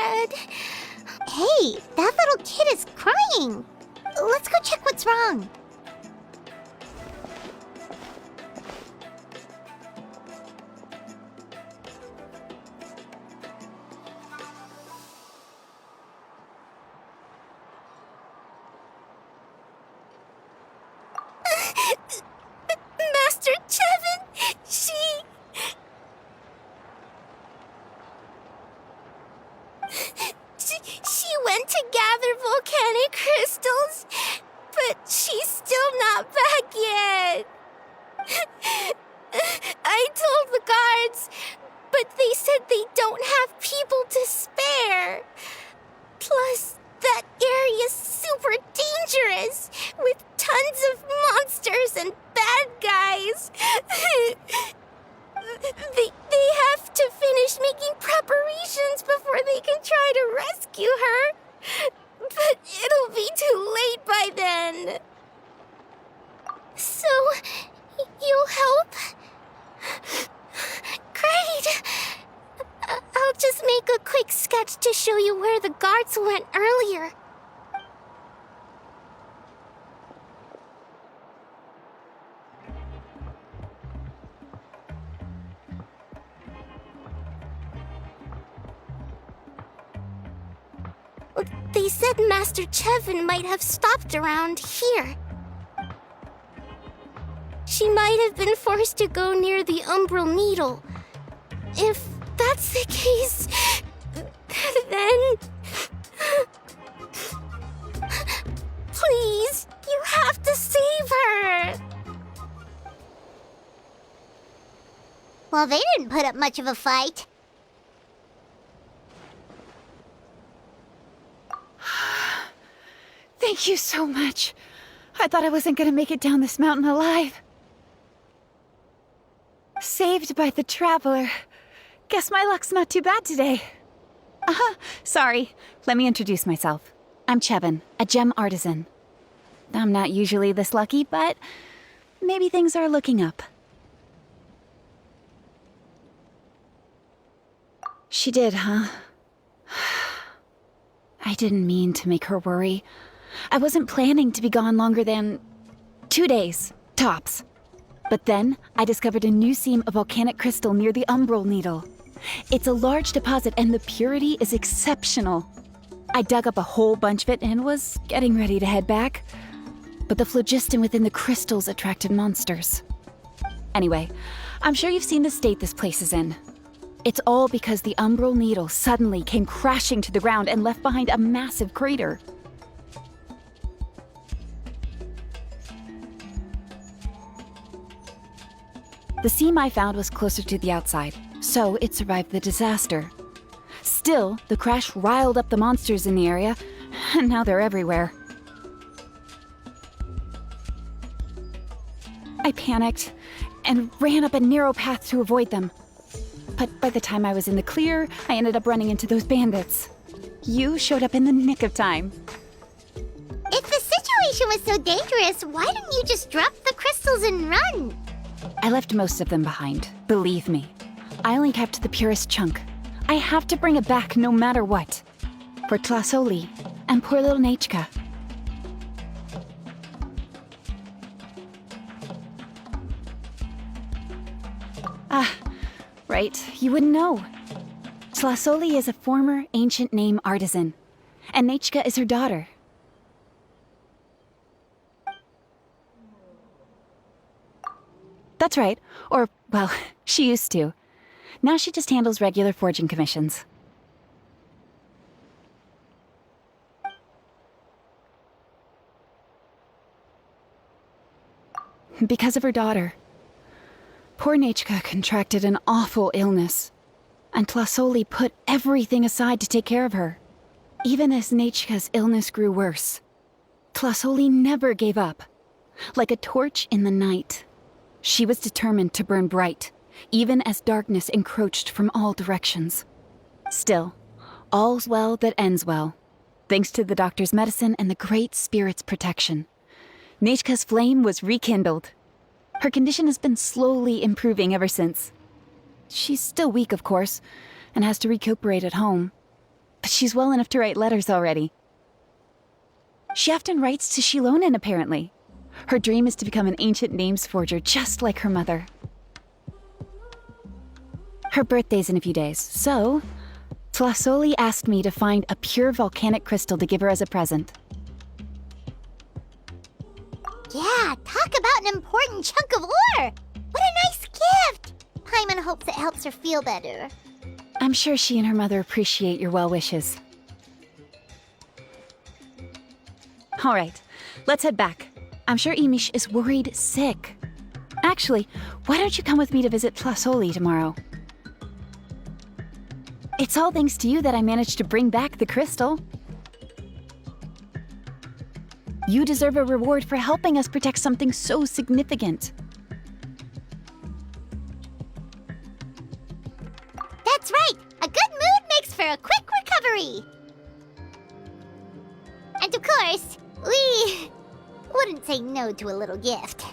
bad. Hey, that little kid is crying. Let's go check what's wrong. Master Chevin, she went to gather volcanic crystals, but she's still not back yet. I told the guards, but they said they don't have people to spare. Plus, that area's super dangerous, with tons of monsters and bad guys. They have to finish making preparations before they can try to rescue her. But it'll be too late by then. So, you'll help? Great! I'll just make a quick sketch to show you where the guards went earlier. They said Master Chevin might have stopped around here. She might have been forced to go near the Umbral Needle. If that's the case, then... Please, you have to save her! Well, they didn't put up much of a fight. Thank you so much. I thought I wasn't gonna make it down this mountain alive. Saved by the Traveler. Guess my luck's not too bad today. Sorry. Let me introduce myself. I'm Chevin, a gem artisan. I'm not usually this lucky, but maybe things are looking up. She did, huh? I didn't mean to make her worry. I wasn't planning to be gone longer than 2 days, tops. But then, I discovered a new seam of volcanic crystal near the Umbral Needle. It's a large deposit and the purity is exceptional. I dug up a whole bunch of it and was getting ready to head back. But the phlogiston within the crystals attracted monsters. Anyway, I'm sure you've seen the state this place is in. It's all because the Umbral Needle suddenly came crashing to the ground and left behind a massive crater. The seam I found was closer to the outside, so it survived the disaster. Still, the crash riled up the monsters in the area, and now they're everywhere. I panicked and ran up a narrow path to avoid them. But by the time I was in the clear, I ended up running into those bandits. You showed up in the nick of time. If the situation was so dangerous, why didn't you just drop the crystals and run? I left most of them behind, believe me. I only kept the purest chunk. I have to bring it back no matter what. For Tlasoli and poor little Nechka. Right, you wouldn't know. Tlasoli is a former ancient name artisan, and Nechka is her daughter. That's right, or, well, she used to. Now she just handles regular forging commissions. Because of her daughter. Poor Nechka contracted an awful illness, and Tlasoli put everything aside to take care of her. Even as Nechka's illness grew worse, Tlasoli never gave up. Like a torch in the night, she was determined to burn bright, even as darkness encroached from all directions. Still, all's well that ends well. Thanks to the doctor's medicine and the Great Spirit's protection, Nechka's flame was rekindled. Her condition has been slowly improving ever since. She's still weak, of course, and has to recuperate at home. but she's well enough to write letters already. She often writes to Xilonen, apparently. Her dream is to become an ancient names forger, just like her mother. Her birthday's in a few days, so Tlasoli asked me to find a pure volcanic crystal to give her as a present. Yeah, talk about an important chunk of ore! What a nice gift! Paimon hopes it helps her feel better. I'm sure she and her mother appreciate your well wishes. All right, let's head back. I'm sure Imish is worried sick. Actually, why don't you come with me to visit Tlasoli tomorrow? It's all thanks to you that I managed to bring back the crystal. You deserve a reward for helping us protect something so significant. That's right! A good mood makes for a quick recovery! And of course, we wouldn't say no to a little gift.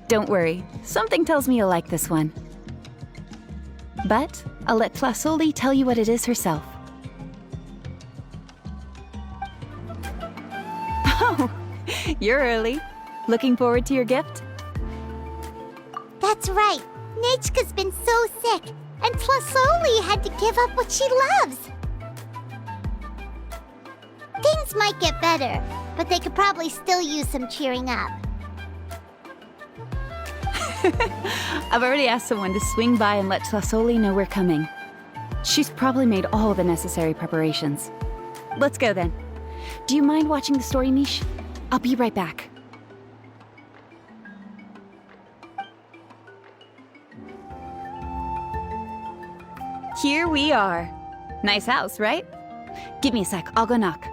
Don't worry, something tells me you'll like this one. But I'll let Tlasoli tell you what it is herself. Oh, you're early. Looking forward to your gift? That's right. Nechka's been so sick, and Tlasoli had to give up what she loves. Things might get better, but they could probably still use some cheering up. I've already asked someone to swing by and let Tlasoli know we're coming. She's probably made all the necessary preparations. Let's go then. Do you mind watching the story, Mish? I'll be right back. Here we are. Nice house, right? Give me a sec, I'll go knock.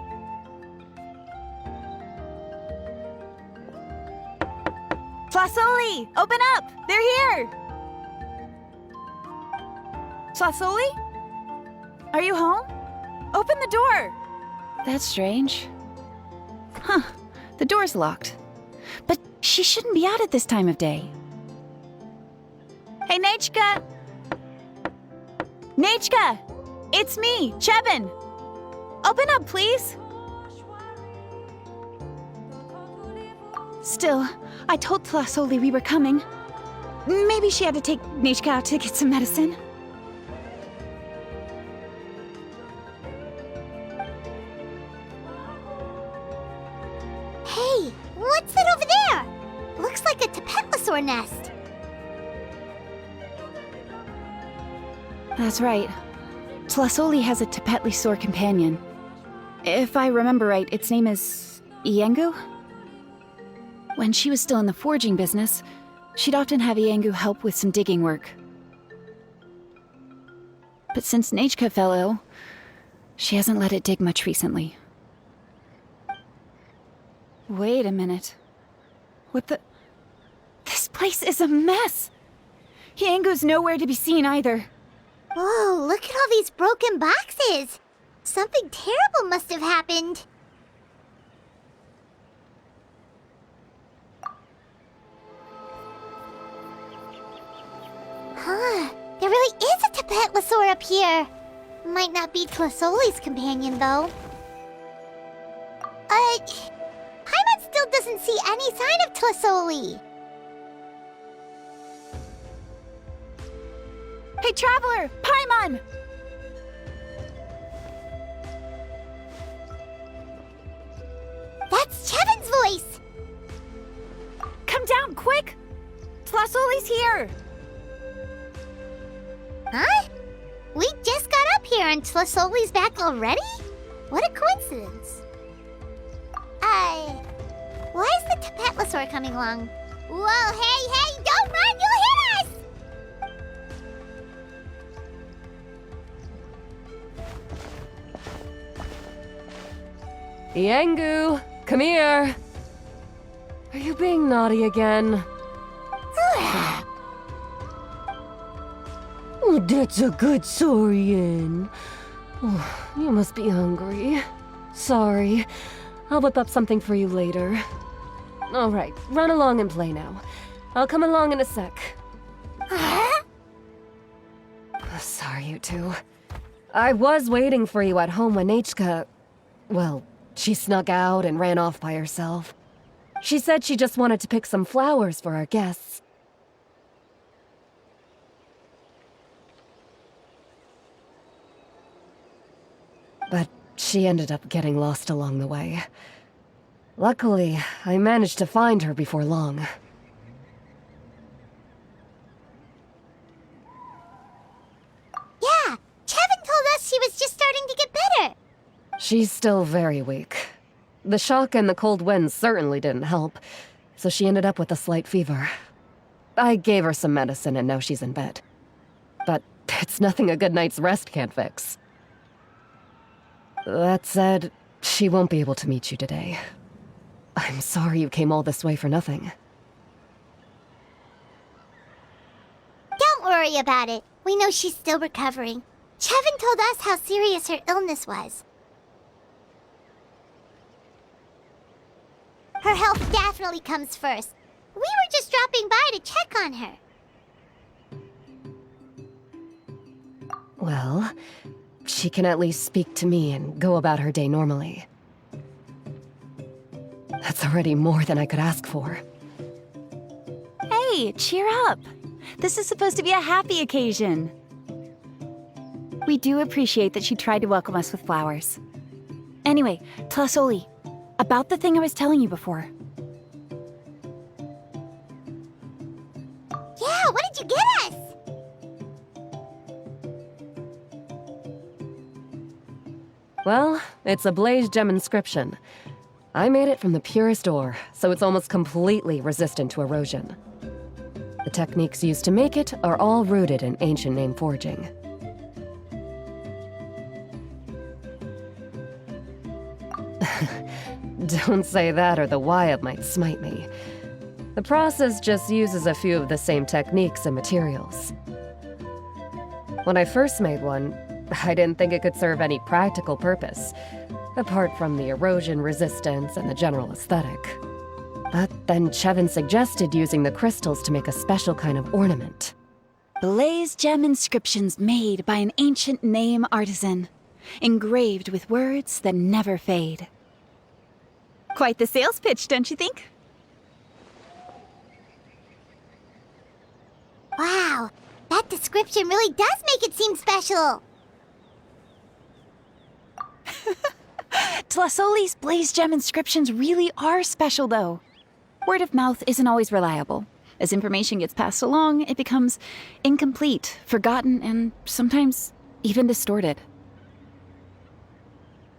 Tlasoli! Open up! They're here! Tlasoli? Are you home? Open the door! That's strange. Huh, the door's locked. But she shouldn't be out at this time of day. Hey, Nechka! Nechka! It's me, Chevin! Open up, please! Still, I told Tlasoli we were coming. Maybe she had to take Nechka out to get some medicine. Hey, what's that over there? Looks like a Tapetlosaur nest. That's right. Tlasoli has a Tapetlosaur companion. If I remember right, its name is Iengu? When she was still in the forging business, she'd often have Iengu help with some digging work. But since Nechka fell ill, she hasn't let it dig much recently. Wait a minute. What the... This place is a mess! Iengu's nowhere to be seen either. Whoa, look at all these broken boxes! Something terrible must have happened. Huh, there really is a Tapetlosaur up here. Might not be Tlasoli's companion, though. Paimon still doesn't see any sign of Tlasoli. Hey, Traveler! Paimon! That's Chevin's voice! Come down, quick! Tlasoli's here! Huh? We just got up here and Tlasoli's back already? What a coincidence. Why is the Tapetlosaur coming along? Whoa, hey, don't run, you'll hit us! Iengu, come here. Are you being naughty again? Oh, that's a good saurian. Oh, you must be hungry. Sorry. I'll whip up something for you later. All right, run along and play now. I'll come along in a sec. Sorry, you two. I was waiting for you at home when Nichka... Well, she snuck out and ran off by herself. She said she just wanted to pick some flowers for our guests. But she ended up getting lost along the way. Luckily, I managed to find her before long. Yeah, Chevin told us she was just starting to get better. She's still very weak. The shock and the cold winds certainly didn't help, so she ended up with a slight fever. I gave her some medicine and now she's in bed. But it's nothing a good night's rest can't fix. That said, she won't be able to meet you today. I'm sorry you came all this way for nothing. Don't worry about it. We know she's still recovering. Chevin told us how serious her illness was. Her health definitely comes first. We were just dropping by to check on her. Well, she can at least speak to me and go about her day normally. That's already more than I could ask for. Hey, cheer up. This is supposed to be a happy occasion. We do appreciate that she tried to welcome us with flowers. Anyway, Tlasoli, about the thing I was telling you before. Yeah, what did you get us? Well, it's a blaze gem inscription. I made it from the purest ore, so it's almost completely resistant to erosion. The techniques used to make it are all rooted in ancient name forging. Don't say that or the Wyatt might smite me. The process just uses a few of the same techniques and materials. When I first made one, I didn't think it could serve any practical purpose, apart from the erosion resistance and the general aesthetic. But then Chevin suggested using the crystals to make a special kind of ornament. Blaze gem inscriptions made by an ancient name artisan, engraved with words that never fade. Quite the sales pitch, don't you think? Wow, that description really does make it seem special. Tlasoli's blaze gem inscriptions really are special, though. Word of mouth isn't always reliable. As information gets passed along, it becomes incomplete, forgotten, and sometimes even distorted.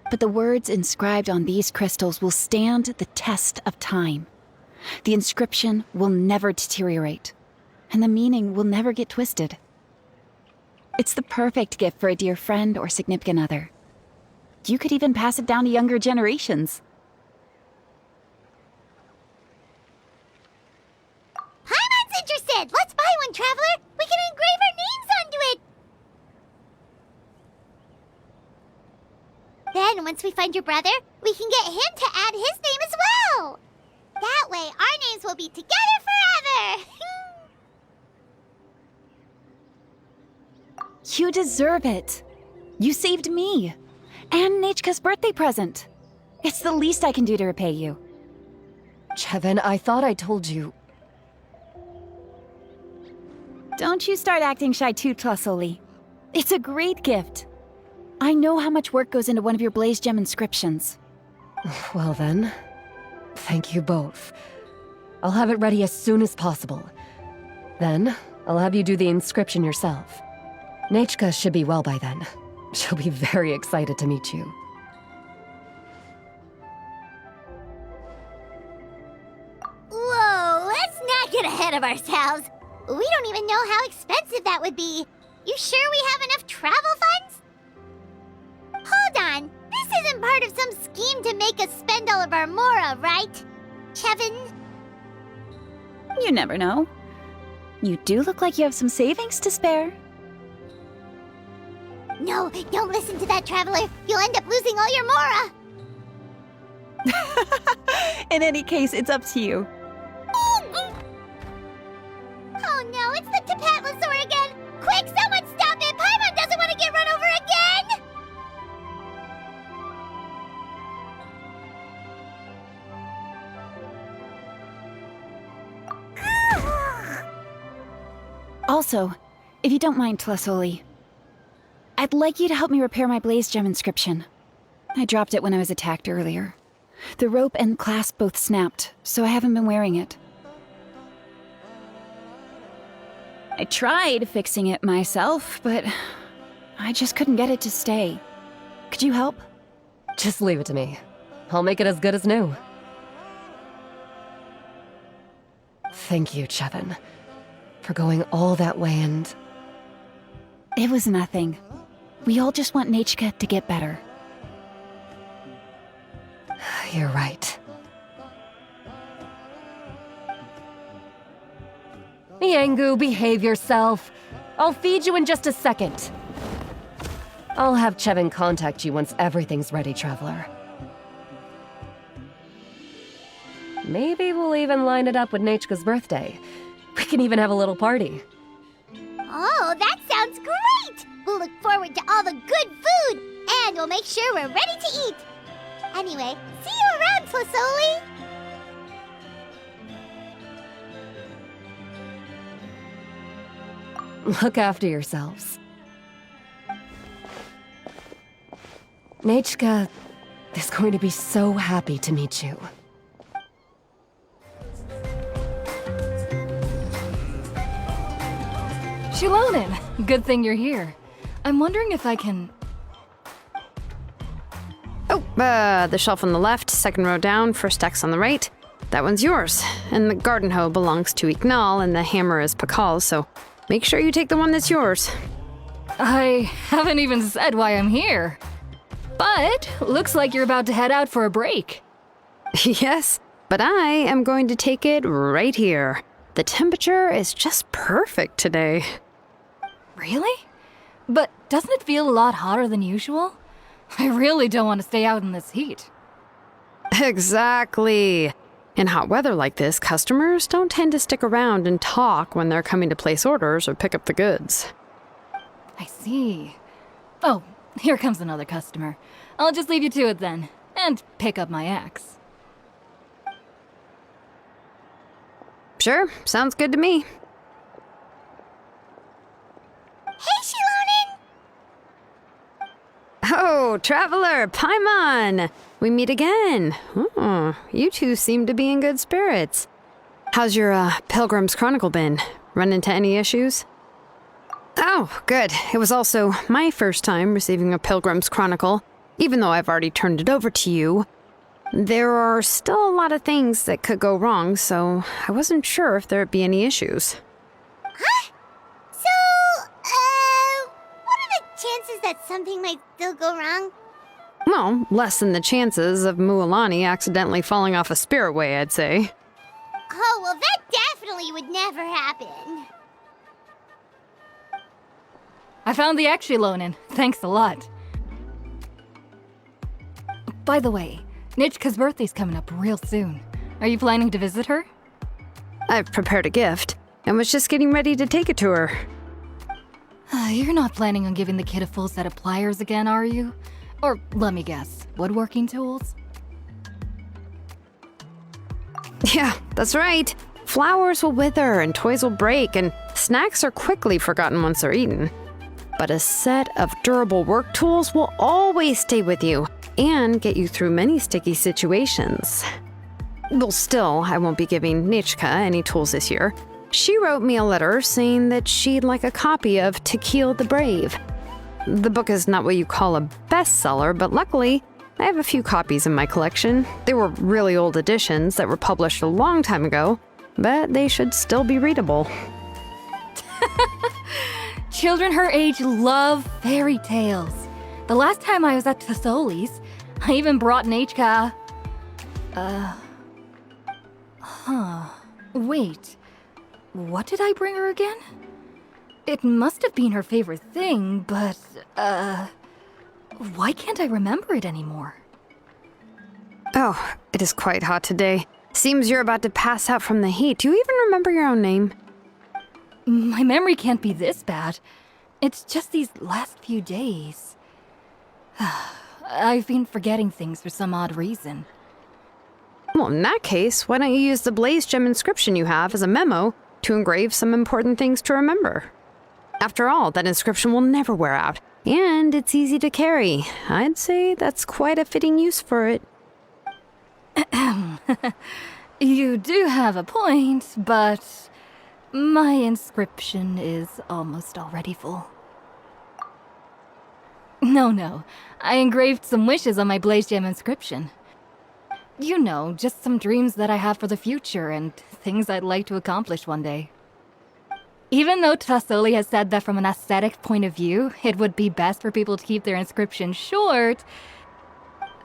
But the words inscribed on these crystals will stand the test of time. The inscription will never deteriorate, and the meaning will never get twisted. It's the perfect gift for a dear friend or significant other. You could even pass it down to younger generations. Paimon's interested! Let's buy one, Traveler! We can engrave our names onto it! Then, once we find your brother, we can get him to add his name as well! That way, our names will be together forever! You deserve it. You saved me. And Nichka's birthday present. It's the least I can do to repay you. Chevin, I thought I told you. Don't you start acting shy too, Tlasoli. It's a great gift. I know how much work goes into one of your blaze gem inscriptions. Well then, thank you both. I'll have it ready as soon as possible. Then, I'll have you do the inscription yourself. Nichka should be well by then. She'll be very excited to meet you. Whoa, let's not get ahead of ourselves. We don't even know how expensive that would be. You sure we have enough travel funds? Hold on, this isn't part of some scheme to make us spend all of our mora, right? Chevin? You never know. You do look like you have some savings to spare. No, don't listen to that, Traveler. You'll end up losing all your mora. In any case, it's up to you. Oh no, it's the Tapatlosaur again! Quick, someone stop it! Also, if you don't mind, Tlasoli, I'd like you to help me repair my blaze gem inscription. I dropped it when I was attacked earlier. The rope and clasp both snapped, so I haven't been wearing it. I tried fixing it myself, but I just couldn't get it to stay. Could you help? Just leave it to me. I'll make it as good as new. Thank you, Chevin, for going all that way and... It was nothing. We all just want Nechka to get better. You're right. Miangu, behave yourself. I'll feed you in just a second. I'll have Chevin contact you once everything's ready, Traveler. Maybe we'll even line it up with Nechka's birthday. We can even have a little party. Oh, that sounds great! We'll look forward to all the good food, and we'll make sure we're ready to eat. Anyway, see you around, Tlasoli! Look after yourselves. Nechka is going to be so happy to meet you. Xilonen, good thing you're here. I'm wondering if I can... Oh, the shelf on the left, second row down, first X on the right. That one's yours. And the garden hoe belongs to Ignal, and the hammer is Pakal's, so make sure you take the one that's yours. I haven't even said why I'm here. But looks like you're about to head out for a break. Yes, but I am going to take it right here. The temperature is just perfect today. Really? But doesn't it feel a lot hotter than usual? I really don't want to stay out in this heat. Exactly. In hot weather like this, customers don't tend to stick around and talk when they're coming to place orders or pick up the goods. I see. Oh, here comes another customer. I'll just leave you to it then, and pick up my axe. Sure, sounds good to me. Hey, Xilonen! Oh, Traveler, Paimon! We meet again. Oh, you two seem to be in good spirits. How's your, Pilgrim's Chronicle been? Run into any issues? Oh, good. It was also my first time receiving a Pilgrim's Chronicle, even though I've already turned it over to you. There are still a lot of things that could go wrong, so I wasn't sure if there'd be any issues. Huh? So, what are the chances that something might still go wrong? Well, less than the chances of Mualani accidentally falling off a spirit way, I'd say. Oh, well, that definitely would never happen. I found the axe, Xilonen. Thanks a lot. By the way, Nechka's birthday's coming up real soon. Are you planning to visit her? I've prepared a gift, and was just getting ready to take it to her. You're not planning on giving the kid a full set of pliers again, are you? Or, let me guess, woodworking tools? Yeah, that's right. Flowers will wither and toys will break, and snacks are quickly forgotten once they're eaten. But a set of durable work tools will always stay with you and get you through many sticky situations. Well, still, I won't be giving Nechka any tools this year. She wrote me a letter saying that she'd like a copy of To Kill the Brave. The book is not what you call a bestseller, but luckily, I have a few copies in my collection. They were really old editions that were published a long time ago, but they should still be readable. Children her age love fairy tales. The last time I was at Tlasoli's, I even brought Nechka... Wait. What did I bring her again? It must have been her favorite thing, but, why can't I remember it anymore? Oh, it is quite hot today. Seems you're about to pass out from the heat. Do you even remember your own name? My memory can't be this bad. It's just these last few days. I've been forgetting things for some odd reason. Well, in that case, why don't you use the blaze gem inscription you have as a memo to engrave some important things to remember? After all, that inscription will never wear out, and it's easy to carry. I'd say that's quite a fitting use for it. You do have a point, but my inscription is almost already full. No. I engraved some wishes on my Blaze Gem inscription. You know, just some dreams that I have for the future and things I'd like to accomplish one day. Even though Tassoli has said that from an aesthetic point of view, it would be best for people to keep their inscription short,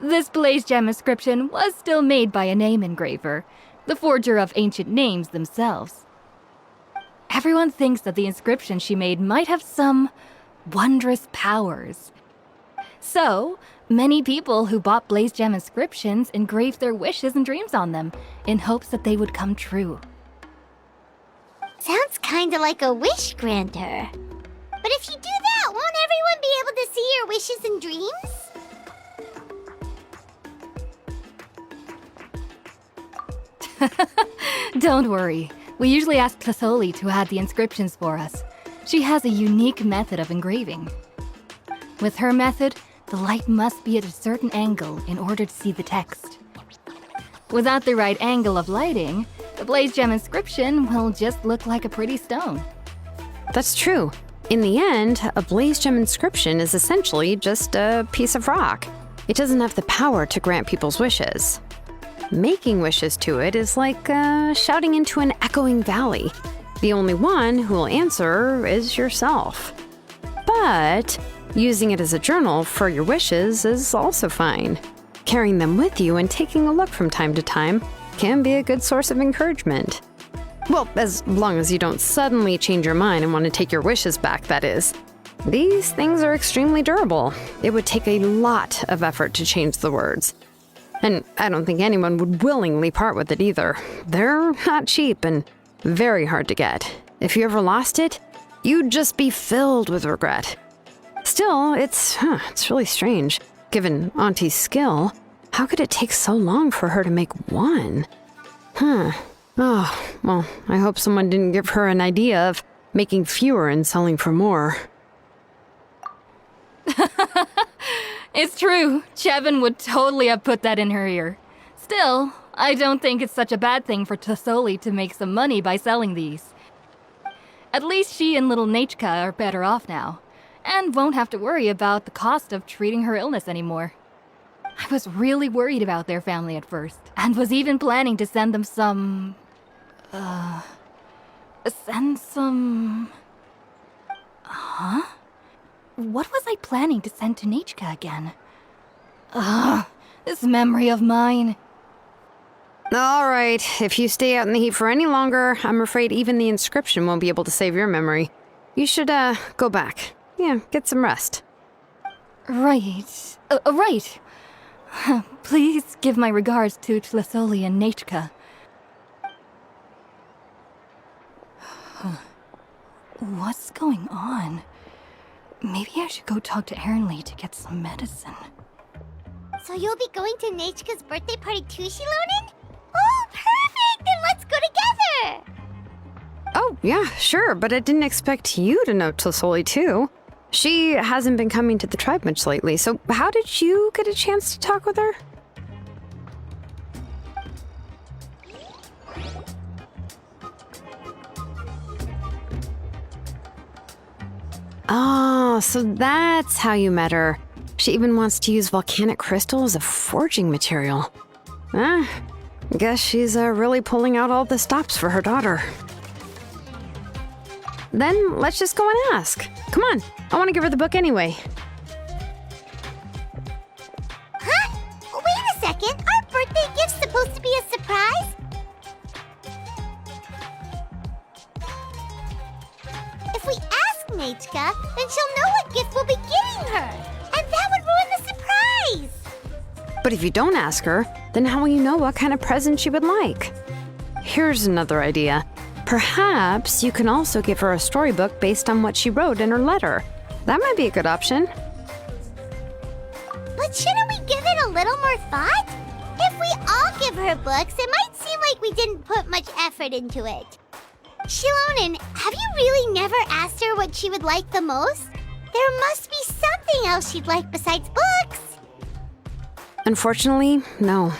this Blaze Gem inscription was still made by a name engraver, the forger of ancient names themselves. Everyone thinks that the inscription she made might have some wondrous powers. So, many people who bought Blaze Gem inscriptions engraved their wishes and dreams on them, in hopes that they would come true. Sounds kinda like a wish granter. But if you do that, won't everyone be able to see your wishes and dreams? Don't worry. We usually ask Tassoli to add the inscriptions for us. She has a unique method of engraving. With her method, the light must be at a certain angle in order to see the text. Without the right angle of lighting, the Blaze Gem inscription will just look like a pretty stone. That's true. In the end, a Blaze Gem inscription is essentially just a piece of rock. It doesn't have the power to grant people's wishes. Making wishes to it is like shouting into an echoing valley. The only one who will answer is yourself. But using it as a journal for your wishes is also fine. Carrying them with you and taking a look from time to time can be a good source of encouragement. Well, as long as you don't suddenly change your mind and want to take your wishes back, that is. These things are extremely durable. It would take a lot of effort to change the words. And I don't think anyone would willingly part with it either. They're not cheap and very hard to get. If you ever lost it, you'd just be filled with regret. Still, it's really strange. Given Auntie's skill, how could it take so long for her to make one? Oh, well, I hope someone didn't give her an idea of making fewer and selling for more. It's true. Chevin would totally have put that in her ear. Still, I don't think it's such a bad thing for Tassoli to make some money by selling these. At least she and little Nachka are better off now, and won't have to worry about the cost of treating her illness anymore. I was really worried about their family at first, and was even planning to send them some... Huh? What was I planning to send to Nachka again? This memory of mine. All right, if you stay out in the heat for any longer, I'm afraid even the inscription won't be able to save your memory. You should, go back. Yeah, get some rest. Right. Right. Please give my regards to Tassoli and Nachka. What's going on? Maybe I should go talk to Ernly to get some medicine. So you'll be going to Nachka's birthday party too, Xilonen? Oh, perfect! Then let's go together! Oh, yeah, sure, but I didn't expect you to know Tassoli too. She hasn't been coming to the tribe much lately, so how did you get a chance to talk with her? Oh, so that's how you met her. She even wants to use volcanic crystal as a forging material. Guess she's really pulling out all the stops for her daughter. Then let's just go and ask. Come on, I want to give her the book anyway. Huh? Wait a second, our birthday gift's supposed to be a surprise? If we ask Nachka, then she'll know what gift we'll be getting her, and that would ruin the surprise! But if you don't ask her, then how will you know what kind of present she would like? Here's another idea. Perhaps you can also give her a storybook based on what she wrote in her letter. That might be a good option. But shouldn't we give it a little more thought? If we all give her books, it might seem like we didn't put much effort into it. Xilonen, Have you really never asked her what she would like the most? There must be something else she'd like besides books. Unfortunately, no.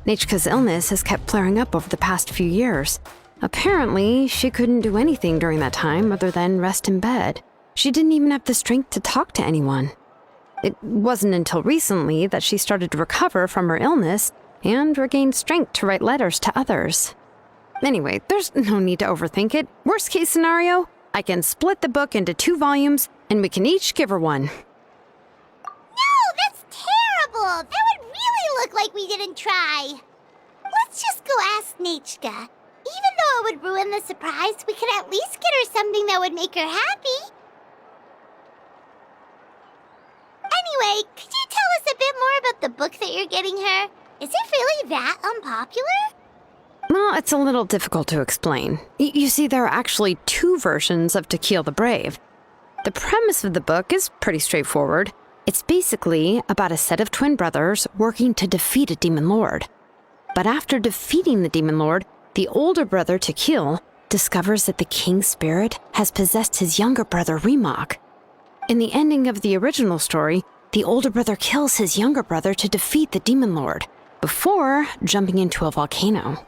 Nechka's illness has kept flaring up over the past few years. Apparently, she couldn't do anything during that time other than rest in bed. She didn't even have the strength to talk to anyone. It wasn't until recently that she started to recover from her illness and regained strength to write letters to others. Anyway, there's no need to overthink it. Worst case scenario, I can split the book into 2 volumes and we can each give her one. No, that's terrible! That would really look like we didn't try. Let's just go ask Nechka. Even though it would ruin the surprise, we could at least get her something that would make her happy. Anyway, could you tell us a bit more about the book that you're getting her? Is it really that unpopular? Well, it's a little difficult to explain. You see, there are actually 2 versions of To Kill the Brave. The premise of the book is pretty straightforward. It's basically about a set of twin brothers working to defeat a demon lord. But after defeating the demon lord, the older brother, To Kill, discovers that the king's spirit has possessed his younger brother, Remok. In the ending of the original story, the older brother kills his younger brother to defeat the demon lord, before jumping into a volcano.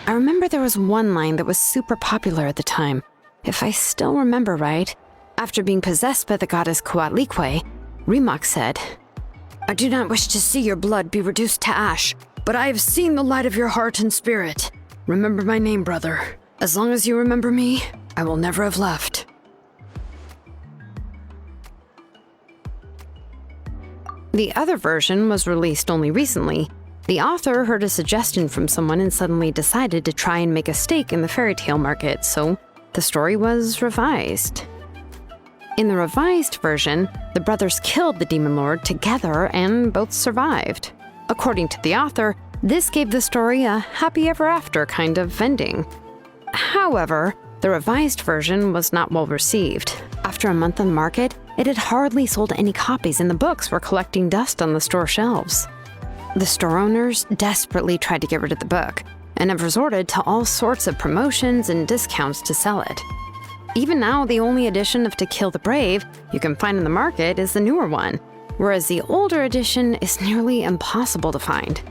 I remember there was one line that was super popular at the time. If I still remember right, after being possessed by the goddess Coatlicue, Remok said, "I do not wish to see your blood be reduced to ash, but I have seen the light of your heart and spirit. Remember my name, brother. As long as you remember me, I will never have left." The other version was released only recently. The author heard a suggestion from someone and suddenly decided to try and make a stake in the fairy tale market, so the story was revised. In the revised version, the brothers killed the demon lord together and both survived. According to the author, this gave the story a happy ever after kind of ending. However, the revised version was not well received. After a month on the market, it had hardly sold any copies and the books were collecting dust on the store shelves. The store owners desperately tried to get rid of the book and have resorted to all sorts of promotions and discounts to sell it. Even now, the only edition of To Kill the Brave you can find in the market is the newer one, whereas the older edition is nearly impossible to find.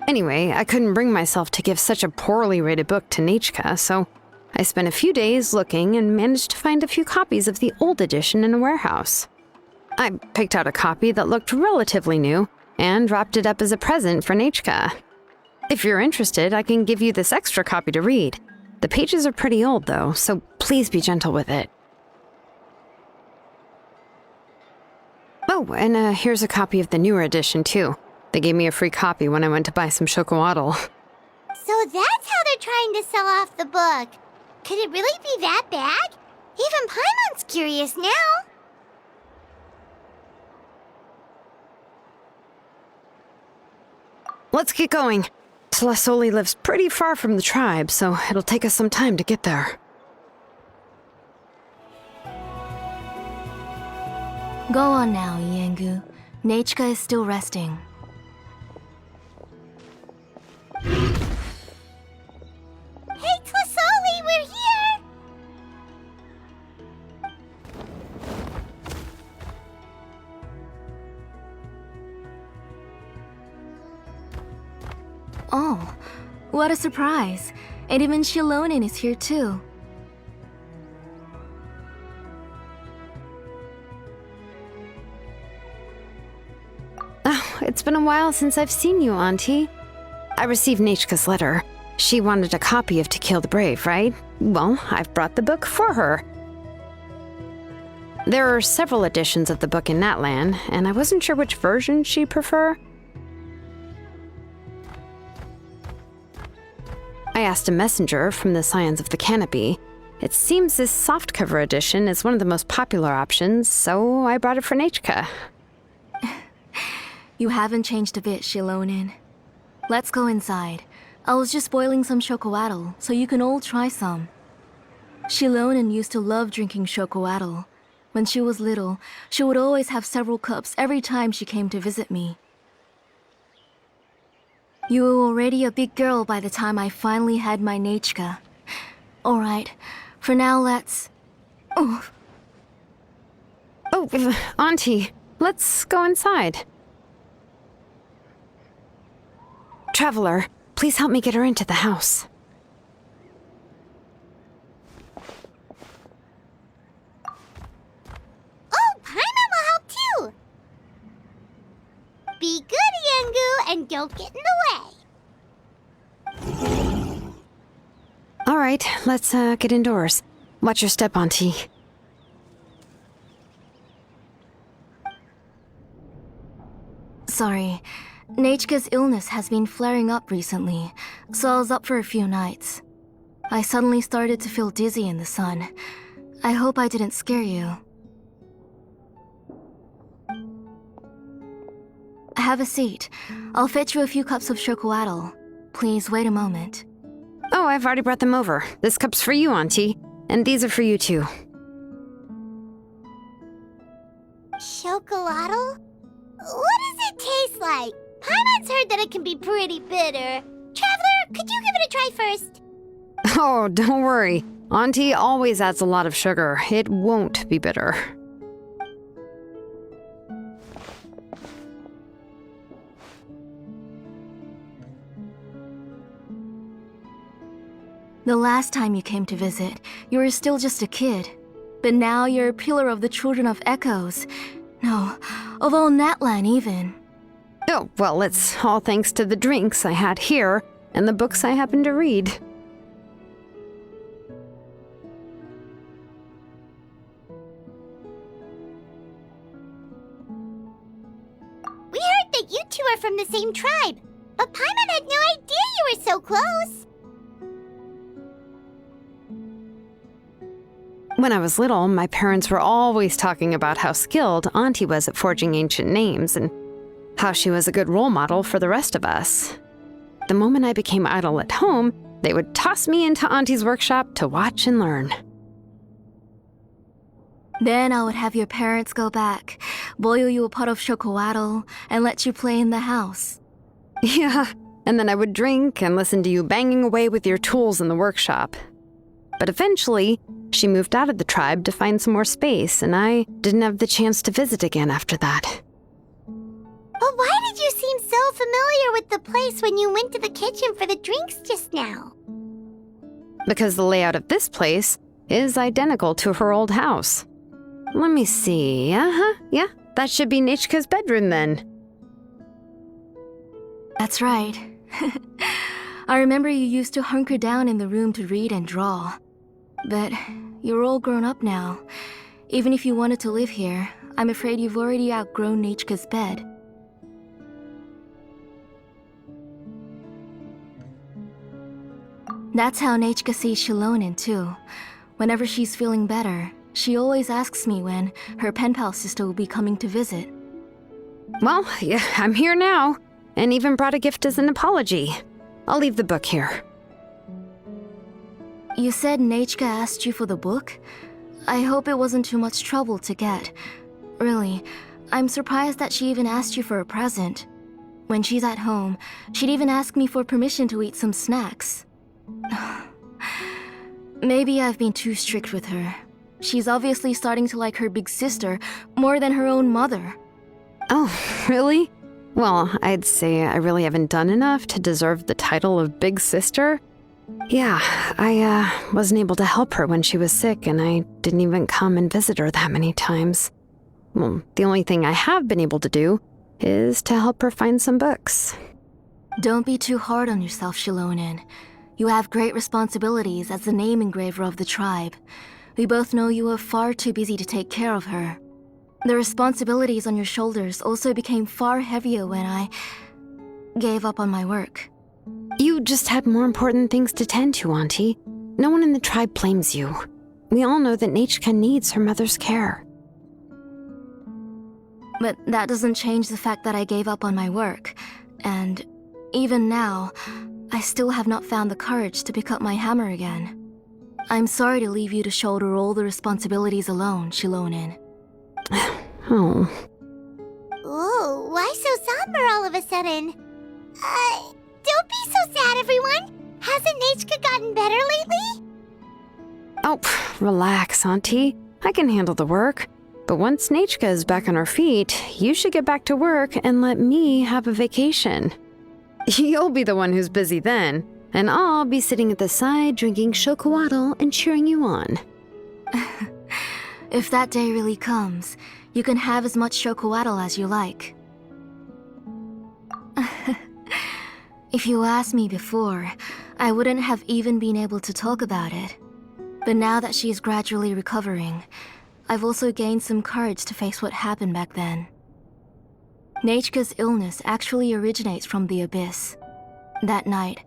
Anyway, I couldn't bring myself to give such a poorly rated book to Nechka, so I spent a few days looking and managed to find a few copies of the old edition in a warehouse. I picked out a copy that looked relatively new and wrapped it up as a present for Nechka. If you're interested, I can give you this extra copy to read. The pages are pretty old though, so please be gentle with it. Oh, and here's a copy of the newer edition too. They gave me a free copy when I went to buy some chocoatl. So that's how they're trying to sell off the book. Could it really be that bad? Even Paimon's curious now. Let's get going. Tlasoli lives pretty far from the tribe, so it'll take us some time to get there. Go on now, Iengu. Nechka is still resting. Hey, Tlasoli, we're here! Oh, what a surprise. And even Xilonen is here too. Oh, it's been a while since I've seen you, Auntie. I received Nechka's letter. She wanted a copy of To Kill the Brave, right? Well, I've brought the book for her. There are several editions of the book in Natlan, and I wasn't sure which version she'd prefer. I asked a messenger from the Scions of the Canopy. It seems this softcover edition is one of the most popular options, so I brought it for Nechka. You haven't changed a bit, Xilonen. Let's go inside. I was just boiling some chocoatl, so you can all try some. Xilonen used to love drinking chocoatl. When she was little, she would always have several cups every time she came to visit me. You were already a big girl by the time I finally had my Nechka. Alright, For now, let's... Oh, Oh, Auntie, let's go inside. Traveler, please help me get her into the house. Oh, Paimon will help too! Be good, Yangu, and don't get in the way. All right, let's get indoors. Watch your step, Auntie. sorry. Nechka's illness has been flaring up recently, so I was up for a few nights. I suddenly started to feel dizzy in the sun. I hope I didn't scare you. Have a seat. I'll fetch you a few cups of chocolatl. Please wait a moment. Oh, I've already brought them over. This cup's for you, Auntie. And these are for you, too. Chocolatl? What does it taste like? Paimon's heard that it can be pretty bitter. Traveler, could you give it a try first? Oh, don't worry. Auntie always adds a lot of sugar. It won't be bitter. The last time you came to visit, you were still just a kid. But now you're a pillar of the Children of Echoes. No, of all Natlan even. Oh, well, it's all thanks to the drinks I had here and the books I happened to read. We heard that you two are from the same tribe, but Paimon had no idea you were so close. When I was little, my parents were always talking about how skilled Auntie was at forging ancient names and how she was a good role model for the rest of us. The moment I became idle at home, they would toss me into Auntie's workshop to watch and learn. Then I would have your parents go back, boil you a pot of chocolatl, and let you play in the house. Yeah, and then I would drink and listen to you banging away with your tools in the workshop. But eventually, she moved out of the tribe to find some more space, and I didn't have the chance to visit again after that. But why did you seem so familiar with the place when you went to the kitchen for the drinks just now? Because the layout of this place is identical to her old house. Let me see. Yeah, that should be Nechka's bedroom then. That's right. I remember you used to hunker down in the room to read and draw. But you're all grown up now. Even if you wanted to live here, I'm afraid you've already outgrown Nechka's bed. That's how Nechka sees Xilonen too. Whenever she's feeling better, she always asks me when her pen pal sister will be coming to visit. Well, yeah, I'm here now, and even brought a gift as an apology. I'll leave the book here. You said Nechka asked you for the book? I hope it wasn't too much trouble to get. Really, I'm surprised that she even asked you for a present. When she's at home, she'd even ask me for permission to eat some snacks. Maybe I've been too strict with her. She's obviously starting to like her big sister more than her own mother. Oh, really? Well, I'd say I really haven't done enough to deserve the title of big sister. Yeah, I wasn't able to help her when she was sick, and I didn't even come and visit her that many times. Well, the only thing I have been able to do is to help her find some books. Don't be too hard on yourself, Xilonen. You have great responsibilities as the name engraver of the tribe. We both know you are far too busy to take care of her. The responsibilities on your shoulders also became far heavier when I gave up on my work. You just had more important things to tend to, Auntie. No one in the tribe blames you. We all know that Nechka needs her mother's care. But that doesn't change the fact that I gave up on my work. And even now, I still have not found the courage to pick up my hammer again. I'm sorry to leave you to shoulder all the responsibilities alone, Xilonen. Oh. Ooh, why so somber all of a sudden? Don't be so sad, everyone! Hasn't Nechka gotten better lately? Oh, relax, Auntie. I can handle the work. But once Nechka is back on her feet, you should get back to work and let me have a vacation. You'll be the one who's busy then, and I'll be sitting at the side drinking chocolatl and cheering you on. If that day really comes, you can have as much chocolatl as you like. If you asked me before, I wouldn't have even been able to talk about it. But now that she is gradually recovering, I've also gained some courage to face what happened back then. Nechka's illness actually originates from the Abyss. That night,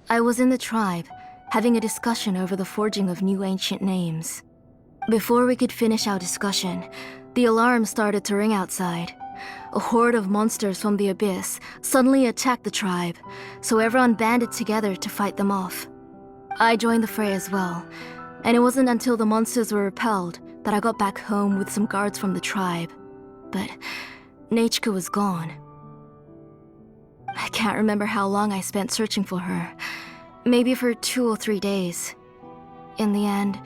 I was in the tribe, having a discussion over the forging of new ancient names. Before we could finish our discussion, the alarm started to ring outside. A horde of monsters from the Abyss suddenly attacked the tribe, so everyone banded together to fight them off. I joined the fray as well, and it wasn't until the monsters were repelled that I got back home with some guards from the tribe. But Nechka was gone. I can't remember how long I spent searching for her. Maybe for 2 or 3 days. In the end,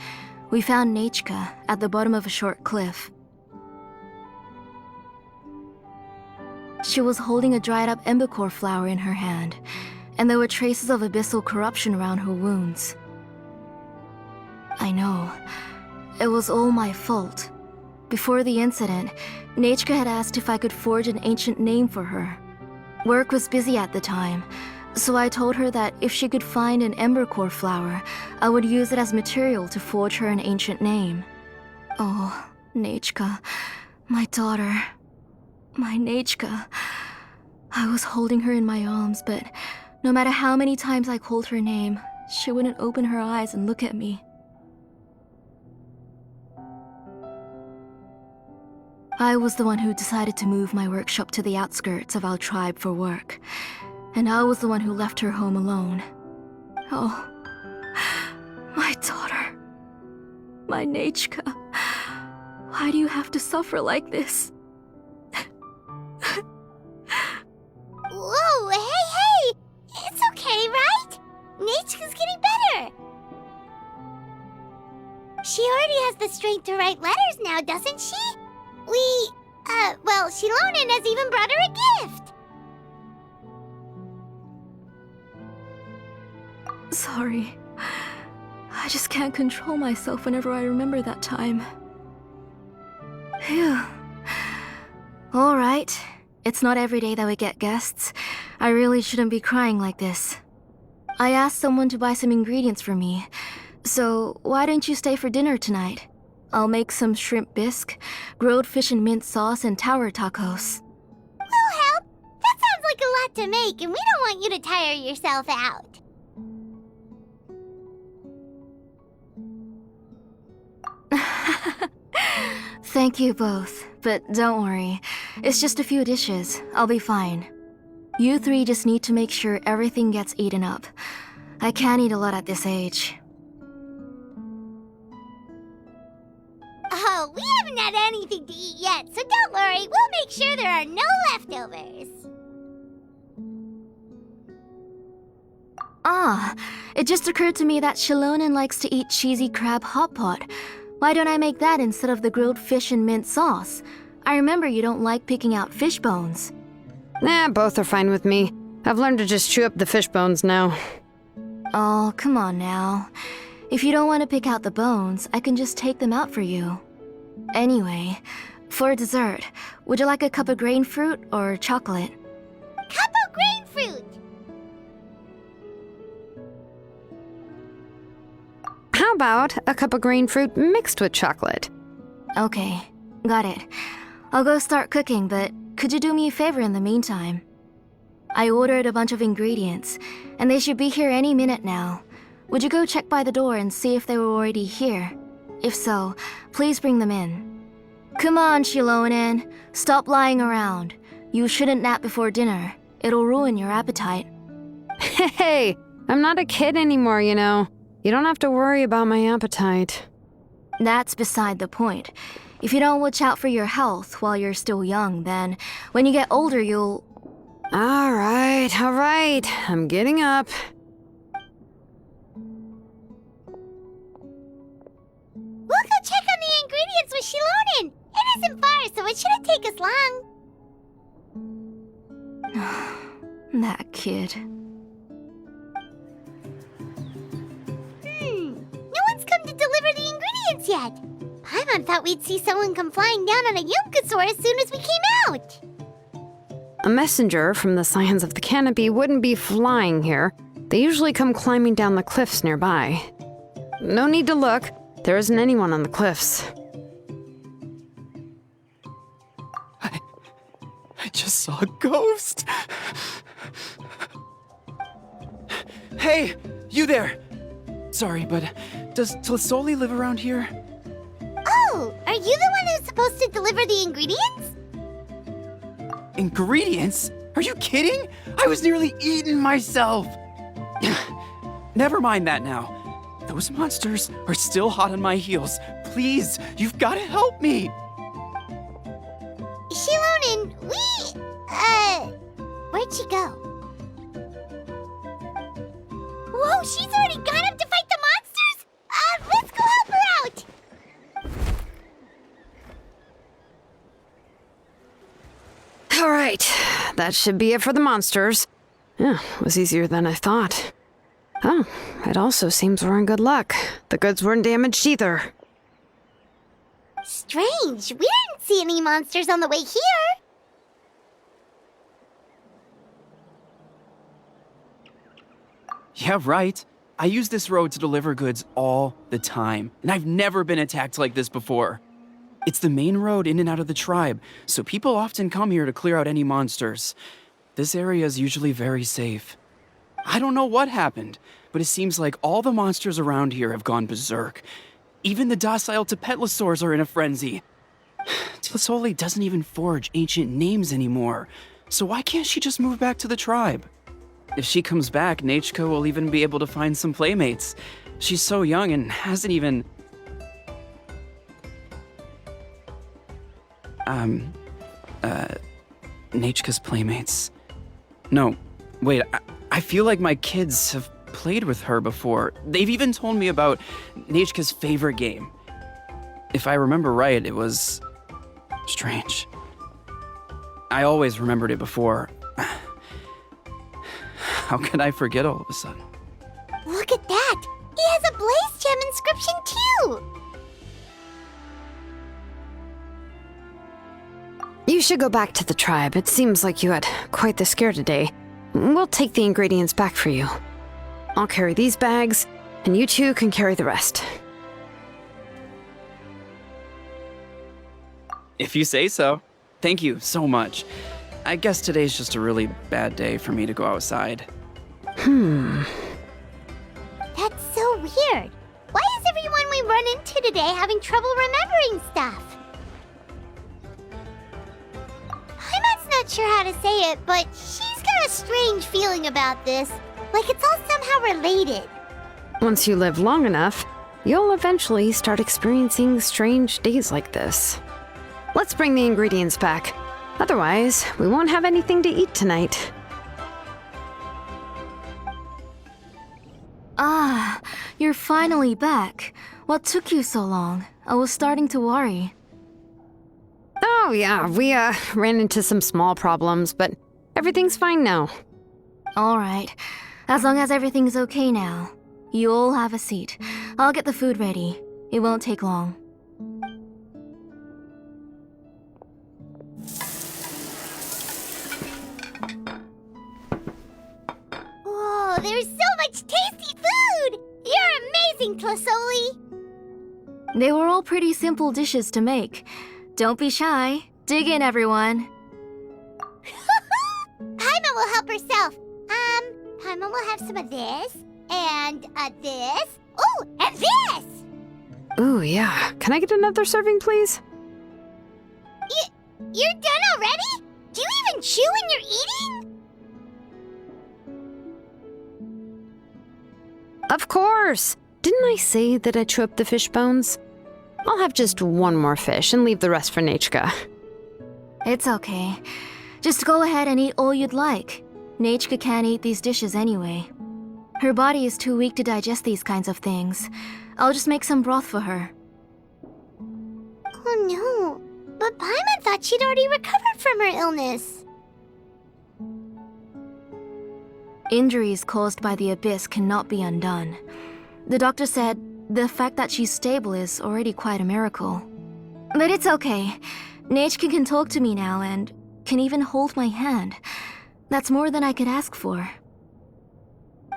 we found Nechka at the bottom of a short cliff. She was holding a dried-up embercore flower in her hand, and there were traces of abyssal corruption around her wounds. I know. It was all my fault. Before the incident, Nechka had asked if I could forge an ancient name for her. Work was busy at the time, so I told her that if she could find an embercore flower, I would use it as material to forge her an ancient name. Oh, Nechka, my daughter. My Nechka. I was holding her in my arms, but no matter how many times I called her name, she wouldn't open her eyes and look at me. I was the one who decided to move my workshop to the outskirts of our tribe for work, and I was the one who left her home alone. Oh, my daughter. My Nechka. Why do you have to suffer like this? Whoa, hey! It's okay, right? Nechka's getting better. She already has the strength to write letters now, doesn't she? Well, Xilonen has even brought her a gift. Sorry. I just can't control myself whenever I remember that time. Phew. All right. It's not every day that we get guests. I really shouldn't be crying like this. I asked someone to buy some ingredients for me. So why don't you stay for dinner tonight? I'll make some shrimp bisque, grilled fish and mint sauce, and tower tacos. We'll help. That sounds like a lot to make, and we don't want you to tire yourself out. Thank you both, but don't worry. It's just a few dishes. I'll be fine. You three just need to make sure everything gets eaten up. I can't eat a lot at this age. Oh, we haven't had anything to eat yet, so don't worry. We'll make sure there are no leftovers. Ah, it just occurred to me that Xilonen likes to eat cheesy crab hot pot. Why don't I make that instead of the grilled fish and mint sauce? I remember you don't like picking out fish bones. Nah, both are fine with me. I've learned to just chew up the fish bones now. Oh, come on now. If you don't want to pick out the bones, I can just take them out for you. Anyway, for dessert, would you like a cup of grain fruit or chocolate? Cup of grain fruit. How about a cup of grain fruit mixed with chocolate? Okay, got it. I'll go start cooking, but could you do me a favor in the meantime? I ordered a bunch of ingredients, and they should be here any minute now. Would you go check by the door and see if they were already here? If so, please bring them in. Come on, Xilonen. Stop lying around. You shouldn't nap before dinner. It'll ruin your appetite. Hey, I'm not a kid anymore, you know. You don't have to worry about my appetite. That's beside the point. If you don't watch out for your health while you're still young, then when you get older, you'll... All right. I'm getting up. isn't far, so it shouldn't take us long. That kid. No one's come to deliver the ingredients yet. Paimon thought we'd see someone come flying down on a Yunkasaur as soon as we came out. A messenger from the Scions of the Canopy wouldn't be flying here. They usually come climbing down the cliffs nearby. No need to look. There isn't anyone on the cliffs. I just saw a ghost. Hey, you there! Sorry, but does Tlasoli live around here? Oh, are you the one who's supposed to deliver the ingredients? Ingredients? Are you kidding? I was nearly eaten myself! Never mind that now. Those monsters are still hot on my heels. Please, you've got to help me! Xilonen, where'd she go? Whoa, she's already gone up to fight the monsters? Let's go help her out! All right, that should be it for the monsters. Yeah, it was easier than I thought. Oh, it also seems we're in good luck. The goods weren't damaged either. Strange, we didn't see any monsters on the way here. Yeah, right. I use this road to deliver goods all the time, and I've never been attacked like this before. It's the main road in and out of the tribe, so people often come here to clear out any monsters. This area is usually very safe. I don't know what happened, but it seems like all the monsters around here have gone berserk. Even the docile Tepetlosaurs are in a frenzy. Tlasoli doesn't even forge ancient names anymore, so why can't she just move back to the tribe? If she comes back, Nechka will even be able to find some playmates. She's so young and hasn't even... Nechka's playmates. No, wait, I feel like my kids have played with her before. They've even told me about Nechka's favorite game. If I remember right, it was... strange. I always remembered it before. How could I forget all of a sudden? Look at that! He has a Blaze Gem inscription too! You should go back to the tribe. It seems like you had quite the scare today. We'll take the ingredients back for you. I'll carry these bags, and you two can carry the rest. If you say so. Thank you so much. I guess today's just a really bad day for me to go outside. That's so weird. Why is everyone we run into today having trouble remembering stuff? Paimon's not sure how to say it, but she's got a strange feeling about this. Like it's all somehow related. Once you live long enough, you'll eventually start experiencing strange days like this. Let's bring the ingredients back. Otherwise, we won't have anything to eat tonight. Ah, you're finally back. What took you so long? I was starting to worry. Oh yeah, we ran into some small problems, but everything's fine now. All right. As long as everything's okay now. You all have a seat. I'll get the food ready. It won't take long. Whoa, there's so much tasty food! You're amazing, Tlasoli! They were all pretty simple dishes to make. Don't be shy. Dig in, everyone. Paimon will help herself. Paimon will have some of this, and this. Oh, and this! Ooh, yeah. Can I get another serving, please? You're done already? Do you even chew when you're eating? Of course! Didn't I say that I chew up the fish bones? I'll have just one more fish and leave the rest for Nechka. It's okay. Just go ahead and eat all you'd like. Nechka can't eat these dishes anyway. Her body is too weak to digest these kinds of things. I'll just make some broth for her. Oh no. But Paimon thought she'd already recovered from her illness. Injuries caused by the Abyss cannot be undone. The doctor said the fact that she's stable is already quite a miracle. But it's okay. Nechka can talk to me now and can even hold my hand. That's more than I could ask for.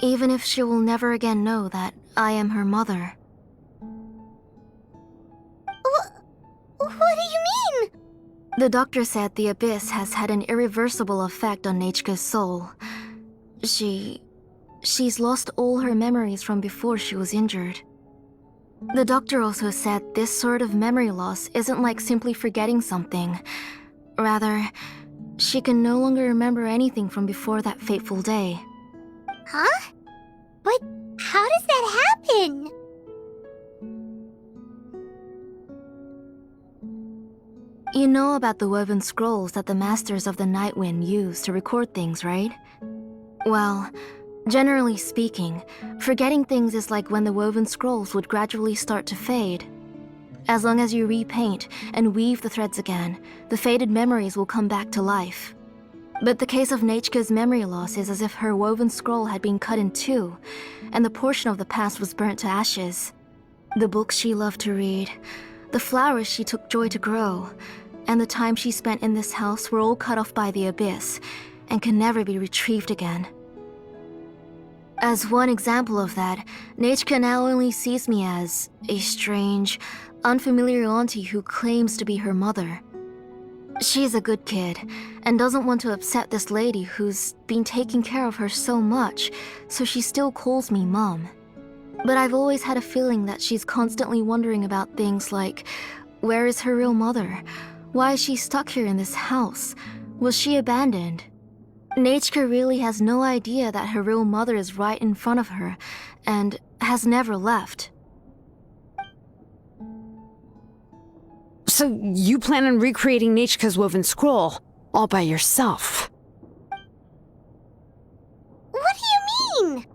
Even if she will never again know that I am her mother. What do you mean? The doctor said the Abyss has had an irreversible effect on Nechka's soul. She's lost all her memories from before she was injured. The doctor also said this sort of memory loss isn't like simply forgetting something. Rather, she can no longer remember anything from before that fateful day. Huh? But how does that happen? You know about the woven scrolls that the Masters of the Night Wind use to record things, right? Well, generally speaking, forgetting things is like when the woven scrolls would gradually start to fade. As long as you repaint and weave the threads again, the faded memories will come back to life. But the case of Nechka's memory loss is as if her woven scroll had been cut in two, and the portion of the past was burnt to ashes. The books she loved to read, the flowers she took joy to grow, and the time she spent in this house were all cut off by the Abyss, and can never be retrieved again. As one example of that, Nechka now only sees me as a strange, unfamiliar auntie who claims to be her mother. She's a good kid, and doesn't want to upset this lady who's been taking care of her so much, so she still calls me Mom. But I've always had a feeling that she's constantly wondering about things like, where is her real mother? Why is she stuck here in this house? Was she abandoned? Nechka really has no idea that her real mother is right in front of her, and has never left. So you plan on recreating Nechka's woven scroll all by yourself? What do you mean?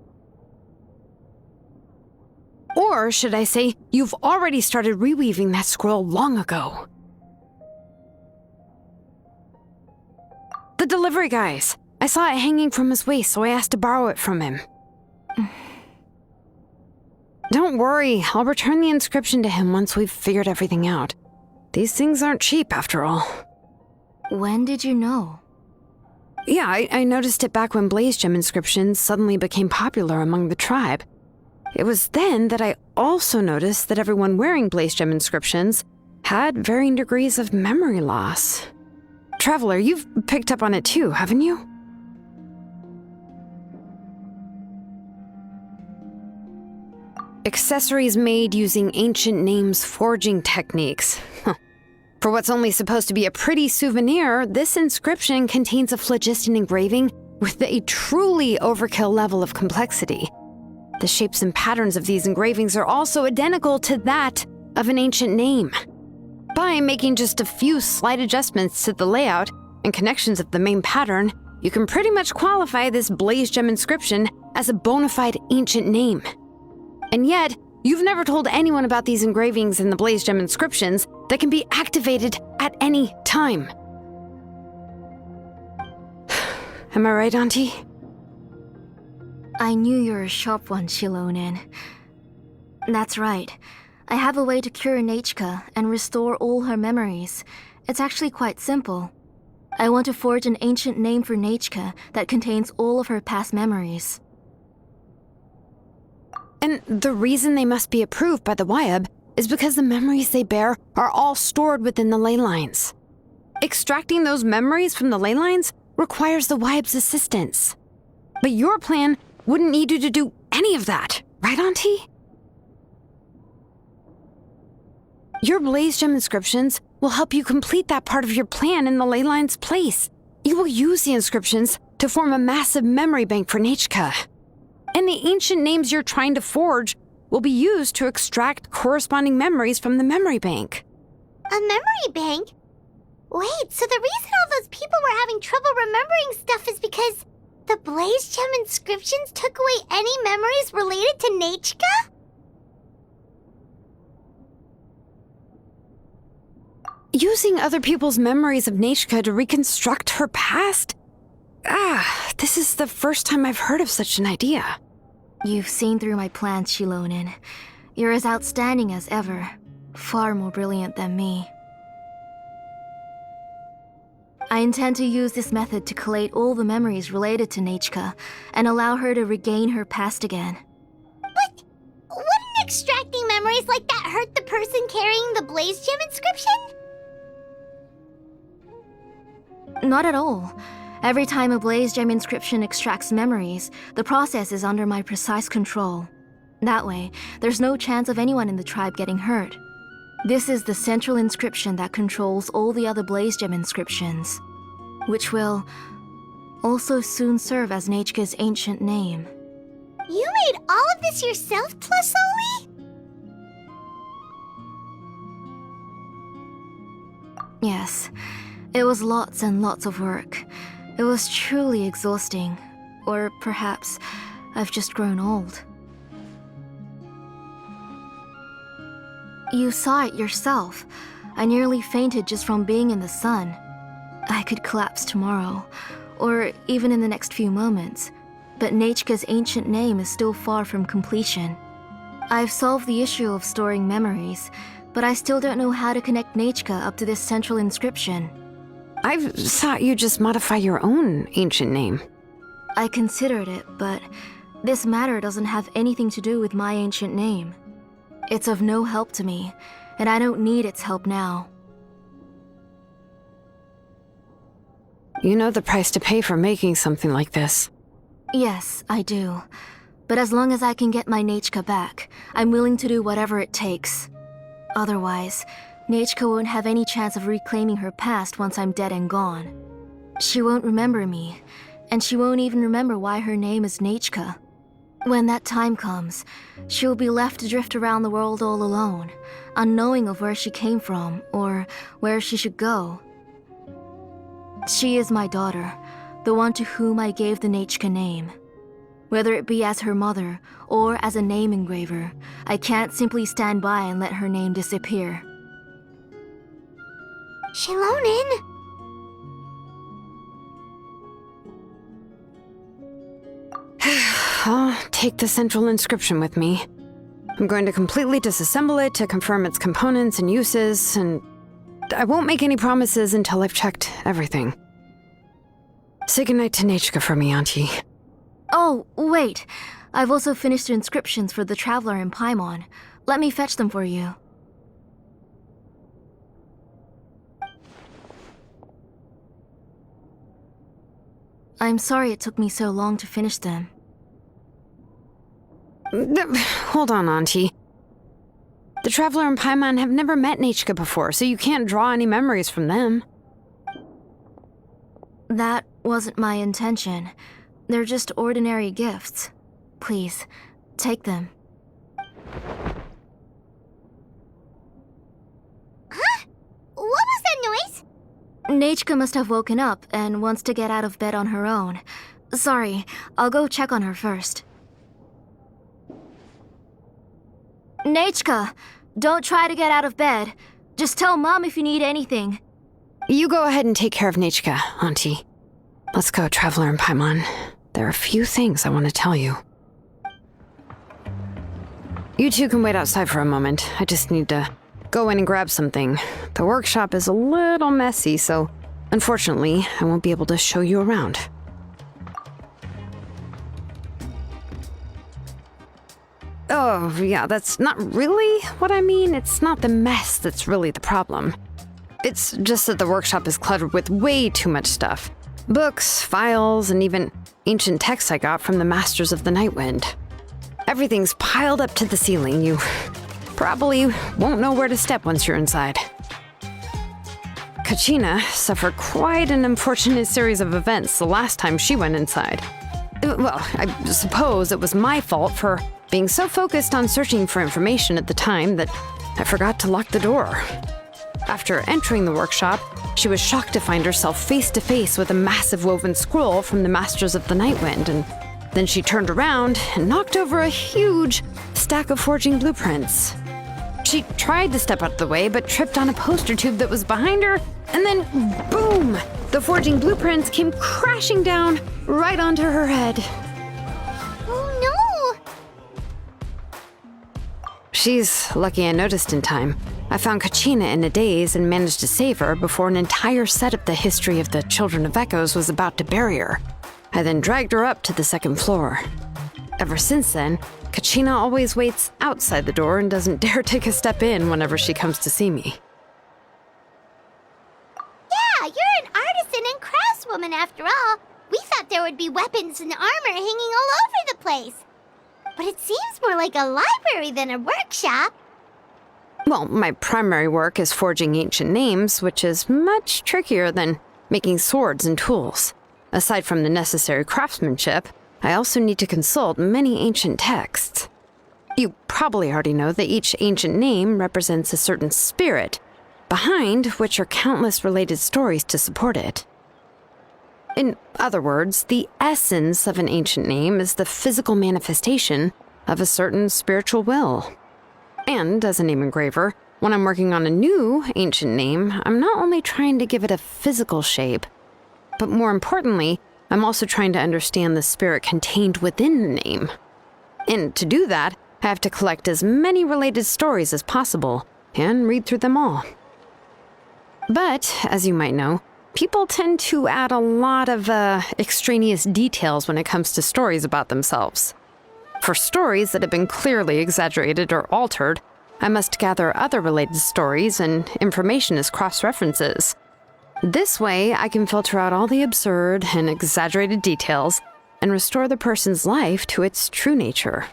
Or should I say, you've already started reweaving that scroll long ago? The delivery guys. I saw it hanging from his waist, so I asked to borrow it from him. Don't worry, I'll return the inscription to him once we've figured everything out. These things aren't cheap, after all. When did you know? Yeah, I noticed it back when blaze gem inscriptions suddenly became popular among the tribe. It was then that I also noticed that everyone wearing blaze gem inscriptions had varying degrees of memory loss. Traveler, you've picked up on it too, haven't you? Accessories made using ancient names forging techniques. For what's only supposed to be a pretty souvenir, this inscription contains a phlogiston engraving with a truly overkill level of complexity. The shapes and patterns of these engravings are also identical to that of an ancient name. By making just a few slight adjustments to the layout and connections of the main pattern, you can pretty much qualify this blaze gem inscription as a bona fide ancient name. And yet, you've never told anyone about these engravings in the blaze gem inscriptions that can be activated at any time. Am I right, Auntie? I knew you were a sharp one, Xilonen. That's right. I have a way to cure Nechka and restore all her memories. It's actually quite simple. I want to forge an ancient name for Nechka that contains all of her past memories. And the reason they must be approved by the Wyab is because the memories they bear are all stored within the ley lines. Extracting those memories from the ley lines requires the Wyab's assistance. But your plan wouldn't need you to do any of that, right, Auntie? Your blaze gem inscriptions will help you complete that part of your plan in the ley line's place. You will use the inscriptions to form a massive memory bank for Nechka. And the ancient names you're trying to forge will be used to extract corresponding memories from the memory bank. A memory bank? Wait, so the reason all those people were having trouble remembering stuff is because the blaze gem inscriptions took away any memories related to Nechka? Using other people's memories of Nechka to reconstruct her past? This is the first time I've heard of such an idea. You've seen through my plans, Xilonen. You're as outstanding as ever. Far more brilliant than me. I intend to use this method to collate all the memories related to Nechka and allow her to regain her past again. But wouldn't extracting memories like that hurt the person carrying the Blaze Gem inscription? Not at all. Every time a Blaze Gem inscription extracts memories, the process is under my precise control. That way, there's no chance of anyone in the tribe getting hurt. This is the central inscription that controls all the other Blaze Gem inscriptions, which will also soon serve as Nechka's ancient name. You made all of this yourself, Plusoli? Yes, it was lots and lots of work. It was truly exhausting. Or perhaps I've just grown old. You saw it yourself. I nearly fainted just from being in the sun. I could collapse tomorrow, or even in the next few moments. But Nechka's ancient name is still far from completion. I've solved the issue of storing memories, but I still don't know how to connect Nechka up to this central inscription. I thought you'd just modify your own ancient name. I considered it, but this matter doesn't have anything to do with my ancient name. It's of no help to me, and I don't need its help now. You know the price to pay for making something like this. Yes, I do. But as long as I can get my Nechka back, I'm willing to do whatever it takes. Otherwise, Nechka won't have any chance of reclaiming her past once I'm dead and gone. She won't remember me, and she won't even remember why her name is Nechka. When that time comes, she'll be left to drift around the world all alone, unknowing of where she came from or where she should go. She is my daughter, the one to whom I gave the Nechka name. Whether it be as her mother or as a name engraver, I can't simply stand by and let her name disappear. Xilonen! I'll take the central inscription with me. I'm going to completely disassemble it to confirm its components and uses, and I won't make any promises until I've checked everything. Say goodnight to Nechka for me, Auntie. Oh, wait. I've also finished the inscriptions for the Traveler in Paimon. Let me fetch them for you. I'm sorry it took me so long to finish them. Hold on, Auntie. The Traveler and Paimon have never met Nechka before, so you can't draw any memories from them. That wasn't my intention. They're just ordinary gifts. Please, take them. Huh? What was that noise? Nechka must have woken up and wants to get out of bed on her own. Sorry, I'll go check on her first. Nechka, don't try to get out of bed. Just tell Mom if you need anything. You go ahead and take care of Nechka, Auntie. Let's go, Traveler and Paimon. There are a few things I want to tell you. You two can wait outside for a moment. I just need to go in and grab something. The workshop is a little messy, so unfortunately, I won't be able to show you around. Oh, yeah, that's not really what I mean. It's not the mess that's really the problem. It's just that the workshop is cluttered with way too much stuff. Books, files, and even ancient texts I got from the Masters of the Nightwind. Everything's piled up to the ceiling. You probably won't know where to step once you're inside. Kachina suffered quite an unfortunate series of events the last time she went inside. Well, I suppose it was my fault for being so focused on searching for information at the time that I forgot to lock the door. After entering the workshop, she was shocked to find herself face to face with a massive woven scroll from the Masters of the Nightwind, and then she turned around and knocked over a huge stack of forging blueprints. She tried to step out of the way, but tripped on a poster tube that was behind her, and then boom! The forging blueprints came crashing down right onto her head. Oh no! She's lucky I noticed in time. I found Kachina in a daze and managed to save her before an entire set of the history of the Children of Echoes was about to bury her. I then dragged her up to the second floor. Ever since then, Kachina always waits outside the door and doesn't dare take a step in whenever she comes to see me. Yeah, you're an artisan and craftswoman after all. We thought there would be weapons and armor hanging all over the place. But it seems more like a library than a workshop. Well, my primary work is forging ancient names, which is much trickier than making swords and tools. Aside from the necessary craftsmanship, I also need to consult many ancient texts. You probably already know that each ancient name represents a certain spirit, behind which are countless related stories to support it. In other words, the essence of an ancient name is the physical manifestation of a certain spiritual will. And as a name engraver, when I'm working on a new ancient name, I'm not only trying to give it a physical shape, but more importantly, I'm also trying to understand the spirit contained within the name. And to do that, I have to collect as many related stories as possible and read through them all. But, as you might know, people tend to add a lot of extraneous details when it comes to stories about themselves. For stories that have been clearly exaggerated or altered, I must gather other related stories and information as cross-references. This way, I can filter out all the absurd and exaggerated details and restore the person's life to its true nature.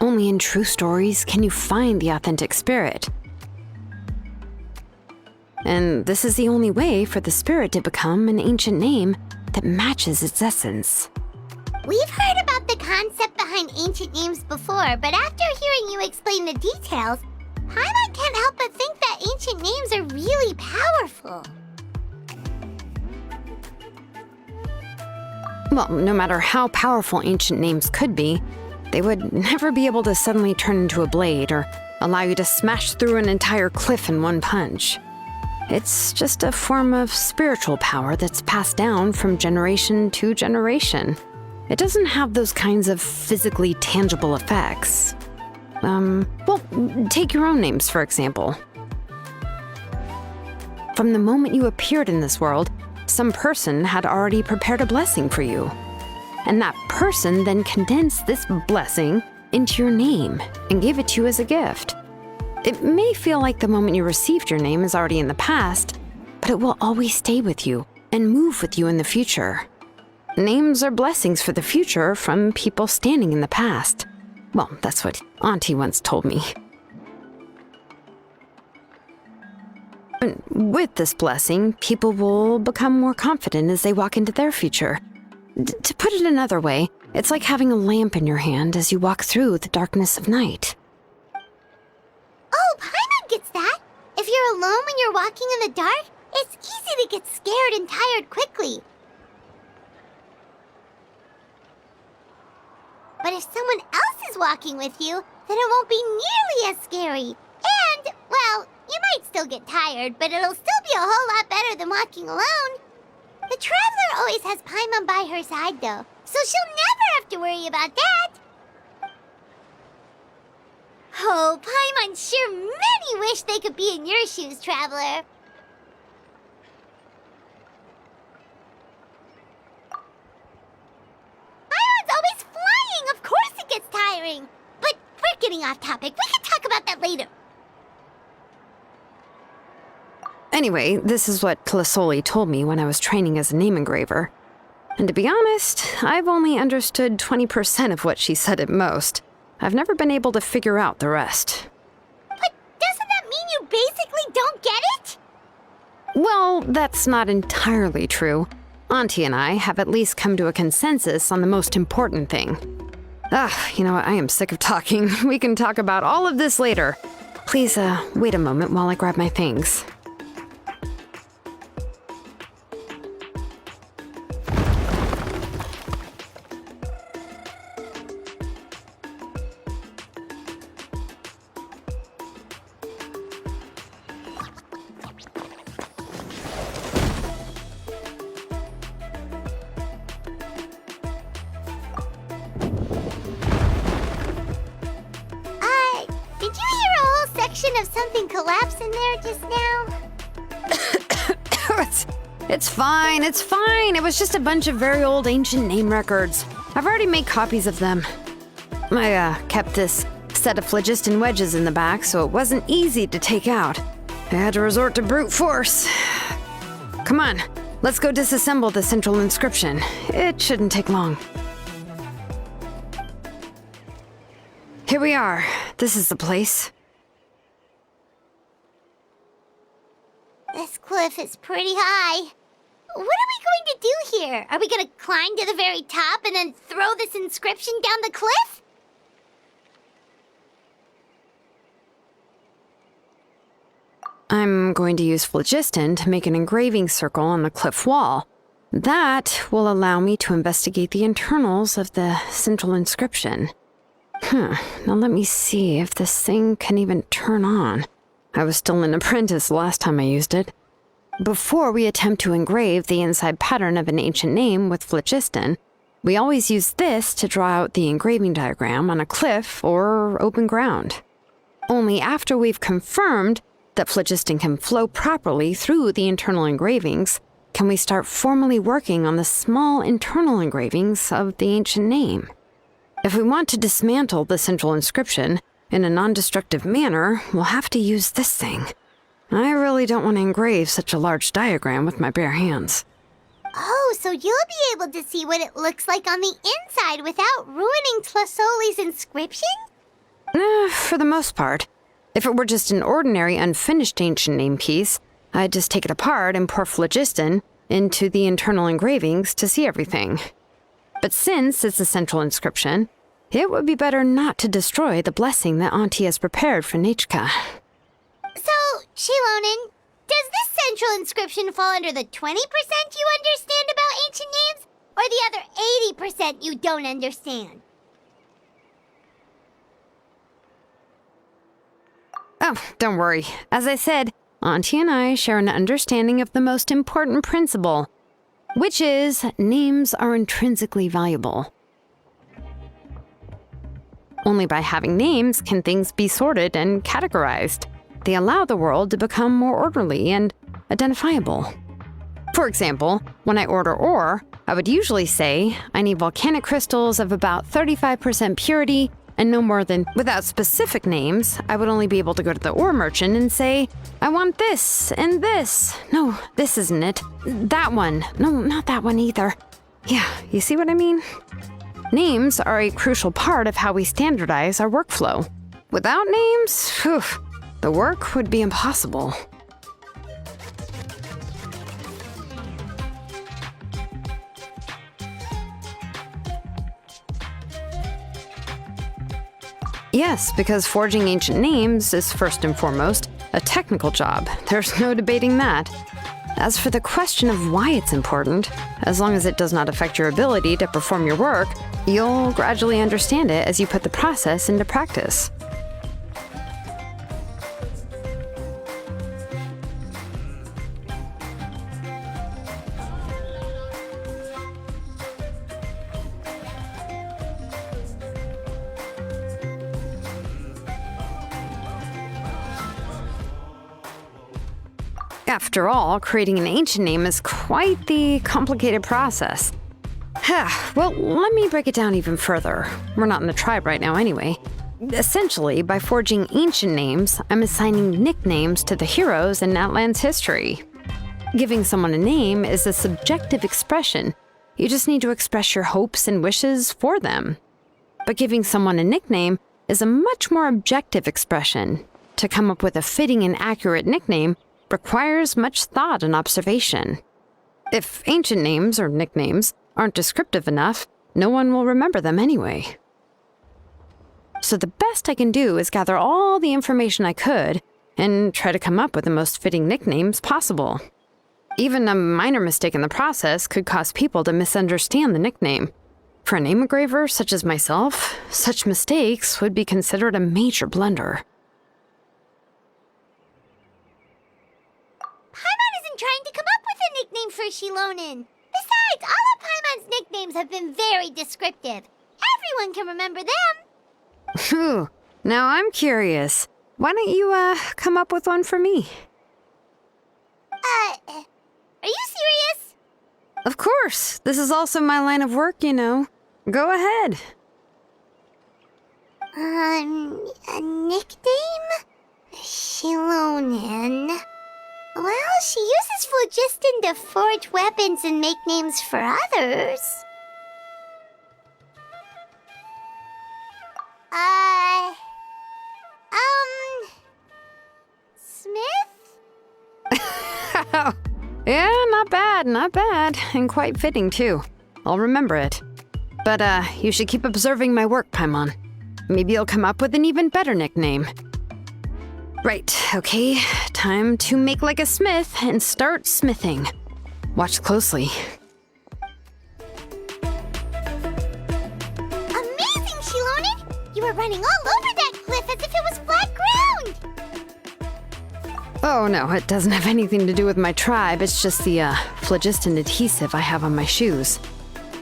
Only in true stories can you find the authentic spirit. And this is the only way for the spirit to become an ancient name that matches its essence. We've heard about the concept behind ancient names before, but after hearing you explain the details, Paimon can't help but think that ancient names are really powerful. Well, no matter how powerful ancient names could be, they would never be able to suddenly turn into a blade or allow you to smash through an entire cliff in one punch. It's just a form of spiritual power that's passed down from generation to generation. It doesn't have those kinds of physically tangible effects. Well, take your own names, for example. From the moment you appeared in this world, some person had already prepared a blessing for you. And that person then condensed this blessing into your name and gave it to you as a gift. It may feel like the moment you received your name is already in the past, but it will always stay with you and move with you in the future. Names are blessings for the future from people standing in the past. Well, that's what Auntie once told me. And with this blessing, people will become more confident as they walk into their future. To put it another way, it's like having a lamp in your hand as you walk through the darkness of night. Oh, Paimon gets that. If you're alone when you're walking in the dark, it's easy to get scared and tired quickly. But if someone else is walking with you, then it won't be nearly as scary. And, well, you might still get tired, but it'll still be a whole lot better than walking alone. The Traveler always has Paimon by her side, though, so she'll never have to worry about that. Oh, Paimon sure many wish they could be in your shoes, Traveler. Paimon's always flying! Of course it gets tiring! But we're getting off topic. We can talk about that later. Anyway, this is what Plisoli told me when I was training as a name engraver. And to be honest, I've only understood 20% of what she said at most. I've never been able to figure out the rest. But doesn't that mean you basically don't get it? Well, that's not entirely true. Auntie and I have at least come to a consensus on the most important thing. You know what? I am sick of talking. We can talk about all of this later. Please, wait a moment while I grab my things. illusion of something collapsing there just now? It's fine, it's fine. It was just a bunch of very old ancient name records. I've already made copies of them. I kept this set of phlogiston wedges in the back, so it wasn't easy to take out. I had to resort to brute force. Come on, let's go disassemble the central inscription. It shouldn't take long. Here we are. This is the place. This cliff is pretty high. What are we going to do here? Are we going to climb to the very top and then throw this inscription down the cliff? I'm going to use phlogiston to make an engraving circle on the cliff wall. That will allow me to investigate the internals of the central inscription. Now let me see if this thing can even turn on. I was still an apprentice last time I used it. Before we attempt to engrave the inside pattern of an ancient name with phlogiston, we always use this to draw out the engraving diagram on a cliff or open ground. Only after we've confirmed that phlogiston can flow properly through the internal engravings can we start formally working on the small internal engravings of the ancient name. If we want to dismantle the central inscription in a non-destructive manner, we'll have to use this thing. I really don't want to engrave such a large diagram with my bare hands. Oh, so you'll be able to see what it looks like on the inside without ruining Tlasoli's inscription? For the most part. If it were just an ordinary unfinished ancient name piece, I'd just take it apart and pour phlogiston into the internal engravings to see everything. But since it's a central inscription, it would be better not to destroy the blessing that Auntie has prepared for Nechka. So, Xilonen, does this central inscription fall under the 20% you understand about ancient names, or the other 80% you don't understand? Oh, don't worry. As I said, Auntie and I share an understanding of the most important principle, which is names are intrinsically valuable. Only by having names can things be sorted and categorized. They allow the world to become more orderly and identifiable. For example, when I order ore, I would usually say I need volcanic crystals of about 35% purity and no more than. Without specific names, I would only be able to go to the ore merchant and say, I want this and this. No, this isn't it. That one. No, not that one either. Yeah, you see what I mean? Names are a crucial part of how we standardize our workflow. Without names, the work would be impossible. Yes, because forging ancient names is first and foremost a technical job. There's no debating that. As for the question of why it's important, as long as it does not affect your ability to perform your work, you'll gradually understand it as you put the process into practice. After all, creating an ancient name is quite the complicated process. Well, let me break it down even further. We're not in the tribe right now anyway. Essentially, by forging ancient names, I'm assigning nicknames to the heroes in Outland's history. Giving someone a name is a subjective expression. You just need to express your hopes and wishes for them. But giving someone a nickname is a much more objective expression. To come up with a fitting and accurate nickname requires much thought and observation. If ancient names or nicknames aren't descriptive enough, no one will remember them anyway. So the best I can do is gather all the information I could and try to come up with the most fitting nicknames possible. Even a minor mistake in the process could cause people to misunderstand the nickname. For a name engraver such as myself, such mistakes would be considered a major blunder. Paimon isn't trying to come up with a nickname for Xilonen. Besides, all of Paimon's nicknames have been very descriptive. Everyone can remember them. Phew. Now I'm curious. why don't you, come up with one for me? Are you serious? Of course. This is also my line of work, you know. Go ahead. A nickname? Xilonen. Well, she uses phlogiston to forge weapons and make names for others. Smith? Yeah, not bad, and quite fitting too. I'll remember it. But, you should keep observing my work, Paimon. Maybe you'll come up with an even better nickname. Right, okay, time to make like a smith and start smithing. Watch closely. Amazing, Xilonen! You were running all over that cliff as if it was flat ground! Oh no, it doesn't have anything to do with my tribe, it's just the, phlogiston adhesive I have on my shoes.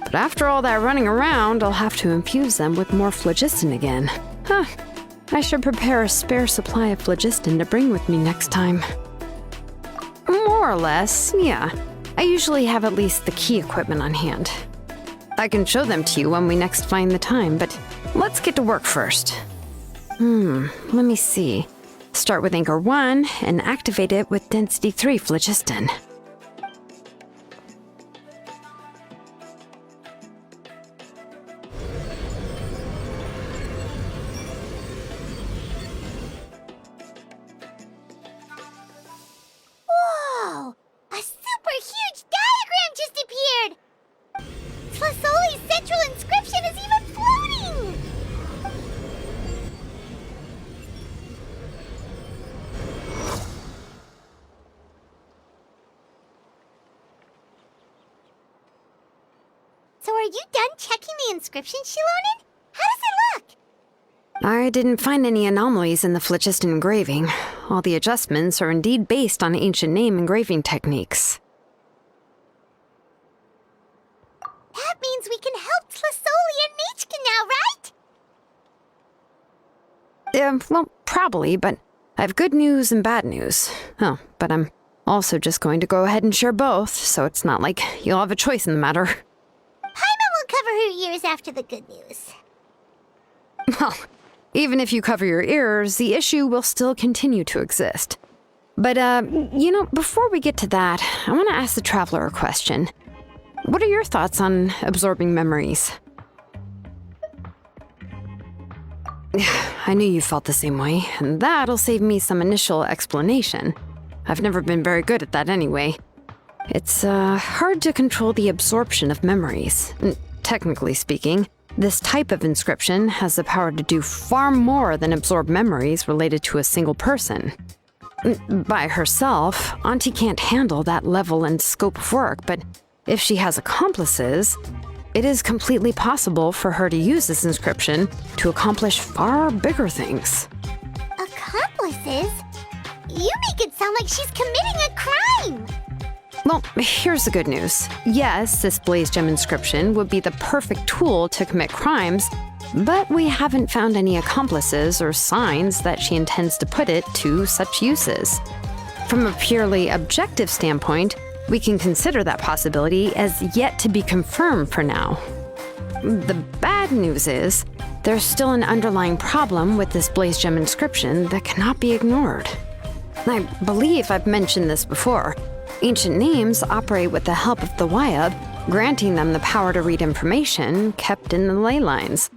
But after all that running around, I'll have to infuse them with more phlogiston again. Huh. I should prepare a spare supply of phlogiston to bring with me next time. More or less, yeah. I usually have at least the key equipment on hand. I can show them to you when we next find the time, but let's get to work first. Let me see. Start with Anchor 1 and activate it with Density 3 phlogiston. Whoa! A super huge diagram just appeared! Tlasoli's central inscription is even floating! So are you done checking the inscription, Xilonen? How does it look? I didn't find any anomalies in the phlogiston engraving. All the adjustments are indeed based on ancient name engraving techniques. That means we can help Tlasoli and Nichka now, right? Well, probably, but I have good news and bad news. Oh, but I'm also just going to go ahead and share both, so it's not like you'll have a choice in the matter. Paimon will cover her ears after the good news. Well, even if you cover your ears, the issue will still continue to exist. But, before we get to that, I want to ask the Traveler a question. What are your thoughts on absorbing memories? I knew you felt the same way, and that'll save me some initial explanation. I've never been very good at that anyway. It's, hard to control the absorption of memories. Technically speaking, this type of inscription has the power to do far more than absorb memories related to a single person. By herself, Auntie can't handle that level and scope of work, but if she has accomplices, it is completely possible for her to use this inscription to accomplish far bigger things. Accomplices? You make it sound like she's committing a crime! Well, here's the good news. Yes, this blaze gem inscription would be the perfect tool to commit crimes, but we haven't found any accomplices or signs that she intends to put it to such uses. From a purely objective standpoint, we can consider that possibility as yet to be confirmed for now. The bad news is, there's still an underlying problem with this blaze gem inscription that cannot be ignored. I believe I've mentioned this before. Ancient names operate with the help of the Wayab, granting them the power to read information kept in the ley lines.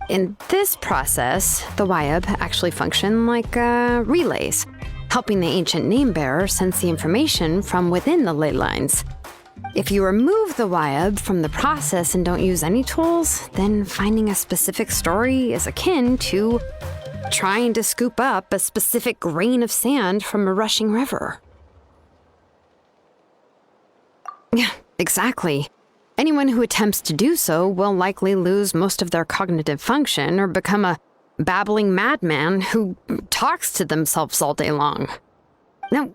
In this process, the Wayab actually function like relays, helping the ancient name bearer sense the information from within the ley lines. If you remove the Wayab from the process and don't use any tools, then finding a specific story is akin to trying to scoop up a specific grain of sand from a rushing river. Yeah, exactly. Anyone who attempts to do so will likely lose most of their cognitive function or become a babbling madman who talks to themselves all day long. Now,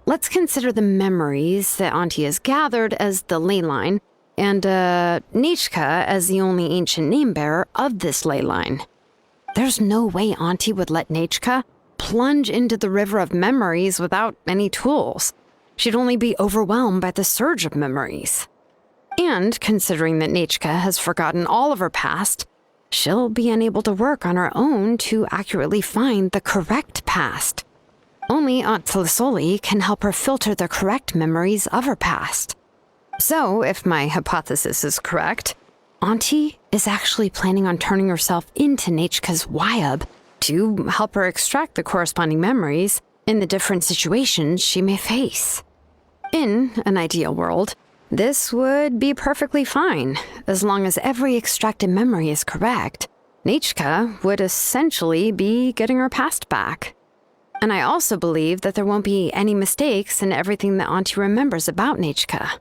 let's consider the memories that Auntie has gathered as the ley line, and Nichka as the only ancient name bearer of this ley line. There's no way Auntie would let Nichka plunge into the river of memories without any tools. She'd only be overwhelmed by the surge of memories. And considering that Nechka has forgotten all of her past, she'll be unable to work on her own to accurately find the correct past. Only Aunt Tlisoli can help her filter the correct memories of her past. So, if my hypothesis is correct, Auntie is actually planning on turning herself into Nechka's Wyab to help her extract the corresponding memories in the different situations she may face. In an ideal world, this would be perfectly fine. As long as every extracted memory is correct, Nechka would essentially be getting her past back. And I also believe that there won't be any mistakes in everything that Auntie remembers about Nechka.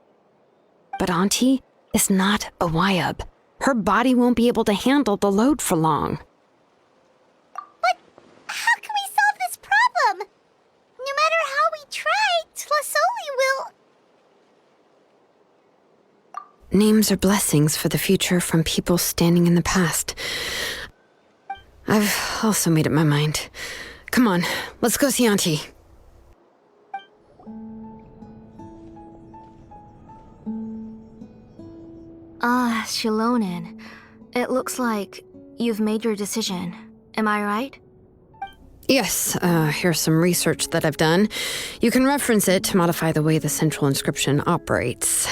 But Auntie is not a Wyab. Her body won't be able to handle the load for long. But how can we solve this problem? No matter how we try, Tlisoli will... Names are blessings for the future from people standing in the past. I've also made up my mind. Come on, let's go see Auntie. Xilonen. It looks like you've made your decision. Am I right? Yes, here's some research that I've done. You can reference it to modify the way the central inscription operates.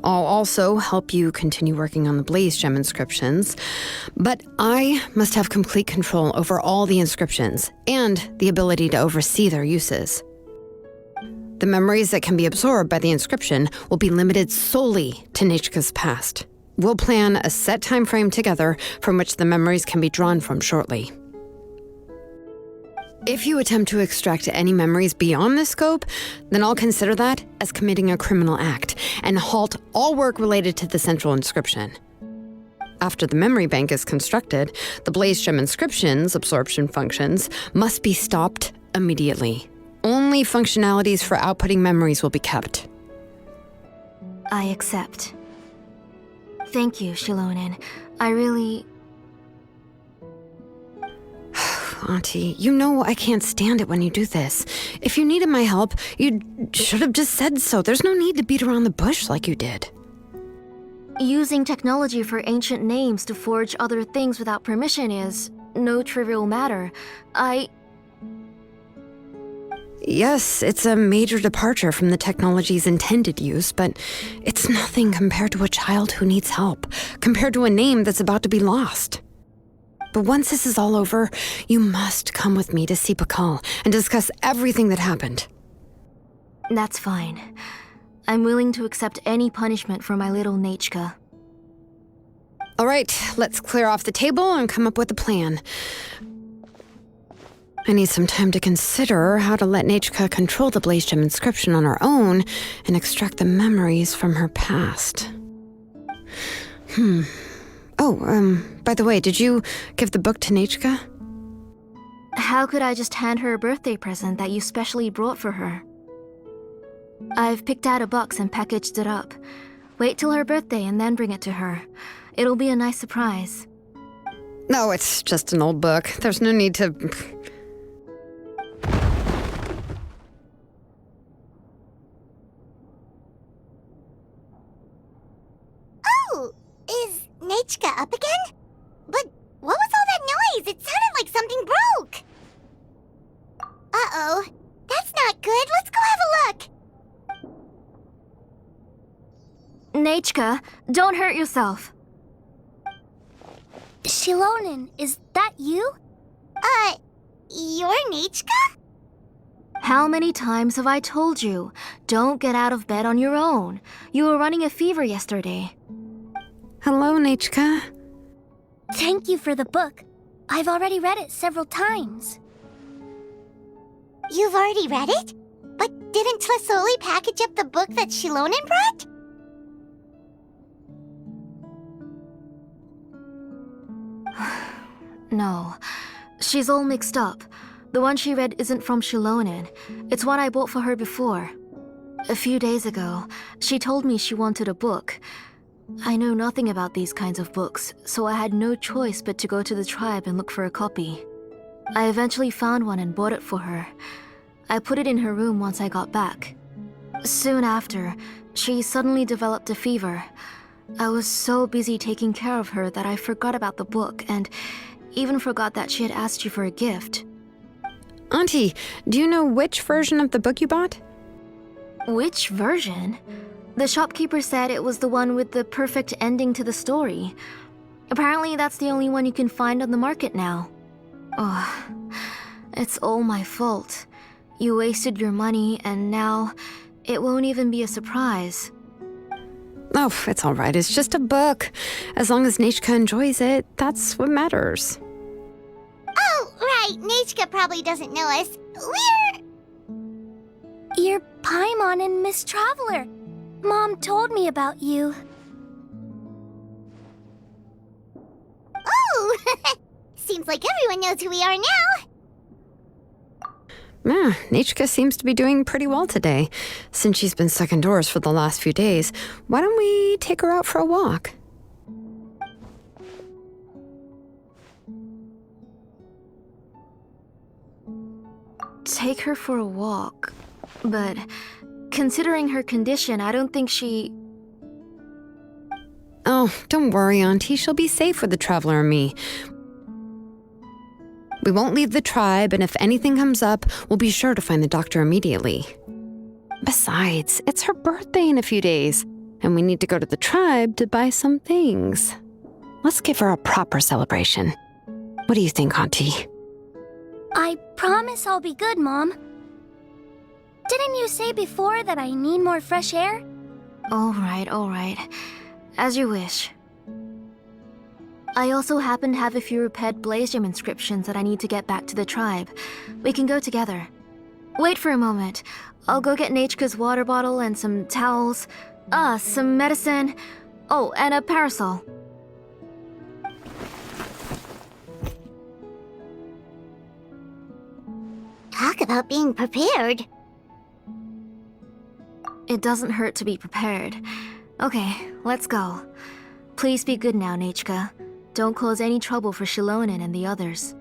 I'll also help you continue working on the Blaze Gem inscriptions, but I must have complete control over all the inscriptions and the ability to oversee their uses. The memories that can be absorbed by the inscription will be limited solely to Nechka's past. We'll plan a set time frame together from which the memories can be drawn from shortly. If you attempt to extract any memories beyond this scope, then I'll consider that as committing a criminal act and halt all work related to the central inscription. After the memory bank is constructed, the Blaze Gem inscription's absorption functions must be stopped immediately. Only functionalities for outputting memories will be kept. I accept. Thank you, Xilonen. I really... Auntie, you know I can't stand it when you do this. If you needed my help, you should have just said so. There's no need to beat around the bush like you did. Using technology for ancient names to forge other things without permission is no trivial matter. Yes, it's a major departure from the technology's intended use, but it's nothing compared to a child who needs help, compared to a name that's about to be lost. But once this is all over, you must come with me to see Pakal and discuss everything that happened. That's fine. I'm willing to accept any punishment for my little Nechka. All right, let's clear off the table and come up with a plan. I need some time to consider how to let Nechka control the Blaze Gem inscription on her own and extract the memories from her past. By the way, did you give the book to Nechka? How could I just hand her a birthday present that you specially brought for her? I've picked out a box and packaged it up. Wait till her birthday and then bring it to her. It'll be a nice surprise. No, it's just an old book. There's no need to... Oh, is Nechka up again? But what was all that noise? It sounded like something broke. Uh-oh. That's not good. Let's go have a look. Nechka, don't hurt yourself. Xilonen, is that you? You're Nechka? How many times have I told you? Don't get out of bed on your own. You were running a fever yesterday. Hello, Nechka. Thank you for the book. I've already read it several times. You've already read it? But didn't Tlisoli package up the book that Xilonen brought? No, she's all mixed up. The one she read isn't from Xilonen. It's one I bought for her before. A few days ago, she told me she wanted a book. I know nothing about these kinds of books, so I had no choice but to go to the tribe and look for a copy. I eventually found one and bought it for her. I put it in her room once I got back. Soon after, she suddenly developed a fever. I was so busy taking care of her that I forgot about the book and even forgot that she had asked you for a gift. Auntie, do you know which version of the book you bought? Which version? The shopkeeper said it was the one with the perfect ending to the story. Apparently, that's the only one you can find on the market now. Oh, it's all my fault. You wasted your money, and now it won't even be a surprise. Oh, it's all right. It's just a book. As long as Nechka enjoys it, that's what matters. Oh, right. Nechka probably doesn't know us. You're Paimon and Miss Traveler. Mom told me about you. Oh! Seems like everyone knows who we are now. Yeah, Nechka seems to be doing pretty well today. Since she's been stuck indoors for the last few days, why don't we take her out for a walk? Take her for a walk. But considering her condition, I don't think she... Oh, don't worry, Auntie. She'll be safe with the Traveler and me. We won't leave the tribe, and if anything comes up, we'll be sure to find the doctor immediately. Besides, it's her birthday in a few days, and we need to go to the tribe to buy some things. Let's give her a proper celebration. What do you think, Auntie? I promise I'll be good, Mom. Didn't you say before that I need more fresh air? All right. As you wish. I also happen to have a few repaired blaze gem inscriptions that I need to get back to the tribe. We can go together. Wait for a moment. I'll go get Nechka's water bottle and some towels. Some medicine. Oh, and a parasol. Talk about being prepared. It doesn't hurt to be prepared. Okay, let's go. Please be good now, Nechka. Don't cause any trouble for Xilonen and the others.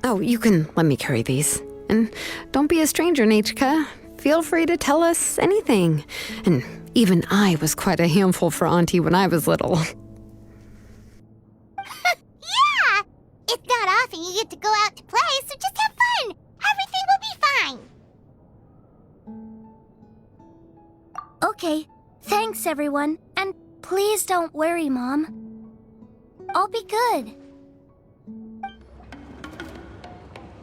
Oh, you can let me carry these. And don't be a stranger, Nechka. Feel free to tell us anything. And even I was quite a handful for Auntie when I was little. Yeah! It's not often you get to go out to play, so just have fun. Everything will be fine. Okay, thanks everyone. And please don't worry, Mom. I'll be good.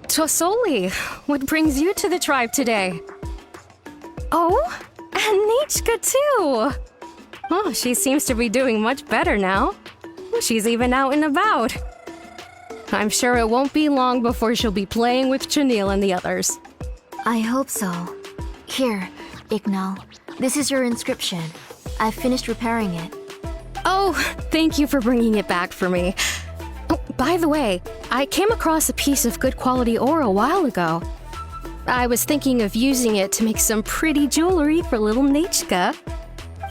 Tosoli, what brings you to the tribe today? Oh, and Nechka too! Oh, she seems to be doing much better now. She's even out and about. I'm sure it won't be long before she'll be playing with Chanil and the others. I hope so. Here, Ignal. This is your inscription. I've finished repairing it. Oh, thank you for bringing it back for me. Oh, by the way, I came across a piece of good quality ore a while ago. I was thinking of using it to make some pretty jewelry for little Nechka.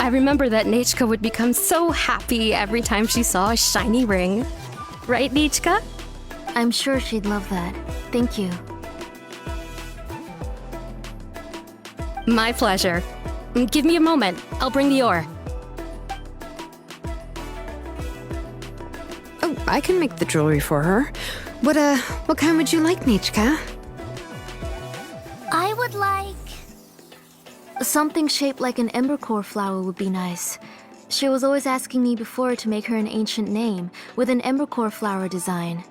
I remember that Nechka would become so happy every time she saw a shiny ring. Right, Nechka? I'm sure she'd love that. Thank you. My pleasure. Give me a moment. I'll bring the ore. Oh, I can make the jewelry for her. What kind would you like, Nechka? I would like... something shaped like an embercore flower would be nice. She was always asking me before to make her an ancient name with an embercore flower design.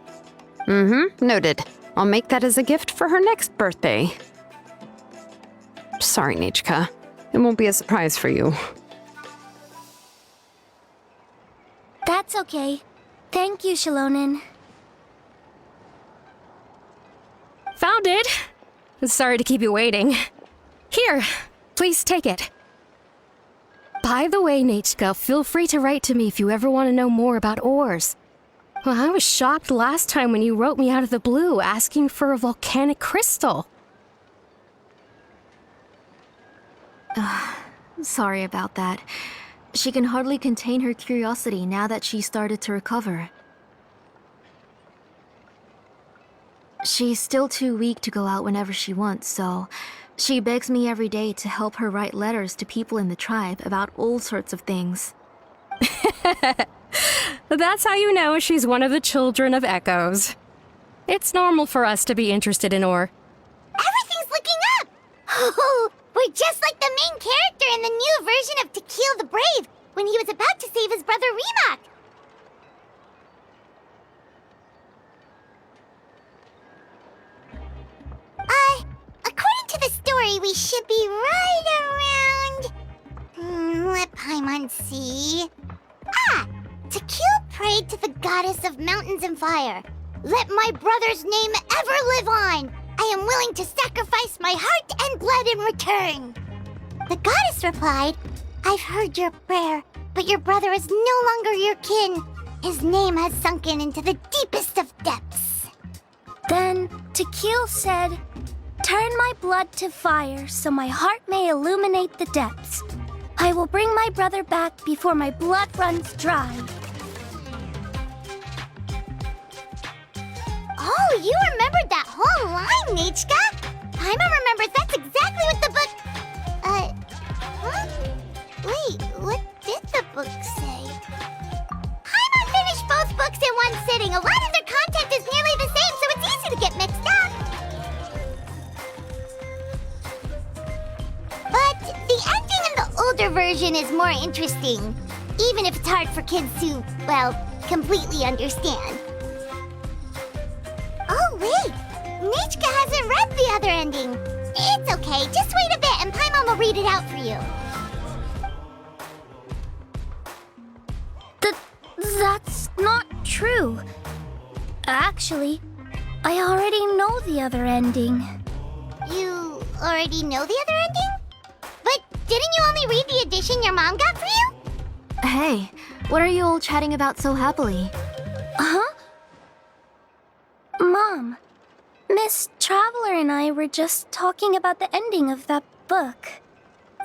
Noted. I'll make that as a gift for her next birthday. Sorry, Nechka. It won't be a surprise for you. That's okay. Thank you, Xilonen. Found it! Sorry to keep you waiting. Here, please take it. By the way, Nechka, feel free to write to me if you ever want to know more about ores. Well, I was shocked last time when you wrote me out of the blue asking for a volcanic crystal. Sorry about that. She can hardly contain her curiosity now that she started to recover. She's still too weak to go out whenever she wants, so she begs me every day to help her write letters to people in the tribe about all sorts of things. That's how you know she's one of the children of echoes. It's normal for us to be interested in ore. Everything's looking up! Oh, we're just like the main character in the new version of To Kill the Brave, when he was about to save his brother Remak. According to the story, we should be right around... let Paimon see... To Kill prayed to the goddess of mountains and fire. Let my brother's name ever live on. I am willing to sacrifice my heart and blood in return. The goddess replied, I've heard your prayer, but your brother is no longer your kin. His name has sunken into the deepest of depths. Then Tequil said, turn my blood to fire so my heart may illuminate the depths. I will bring my brother back before my blood runs dry. Oh, you remembered that whole line, Nichka! Paimon remembers that's exactly what the book... huh? Wait, what did the book say? Paimon finished both books in one sitting. A lot of their content is nearly the same, so it's easy to get mixed up. But the ending in the older version is more interesting, even if it's hard for kids to, well, completely understand. Oh, wait! Nichka hasn't read the other ending. It's okay, just wait a bit and Paimon will read it out for you. That's not true. Actually, I already know the other ending. You already know the other ending? But didn't you only read the edition your mom got for you? Hey, what are you all chatting about so happily? Huh? Mom, Miss Traveler and I were just talking about the ending of that book.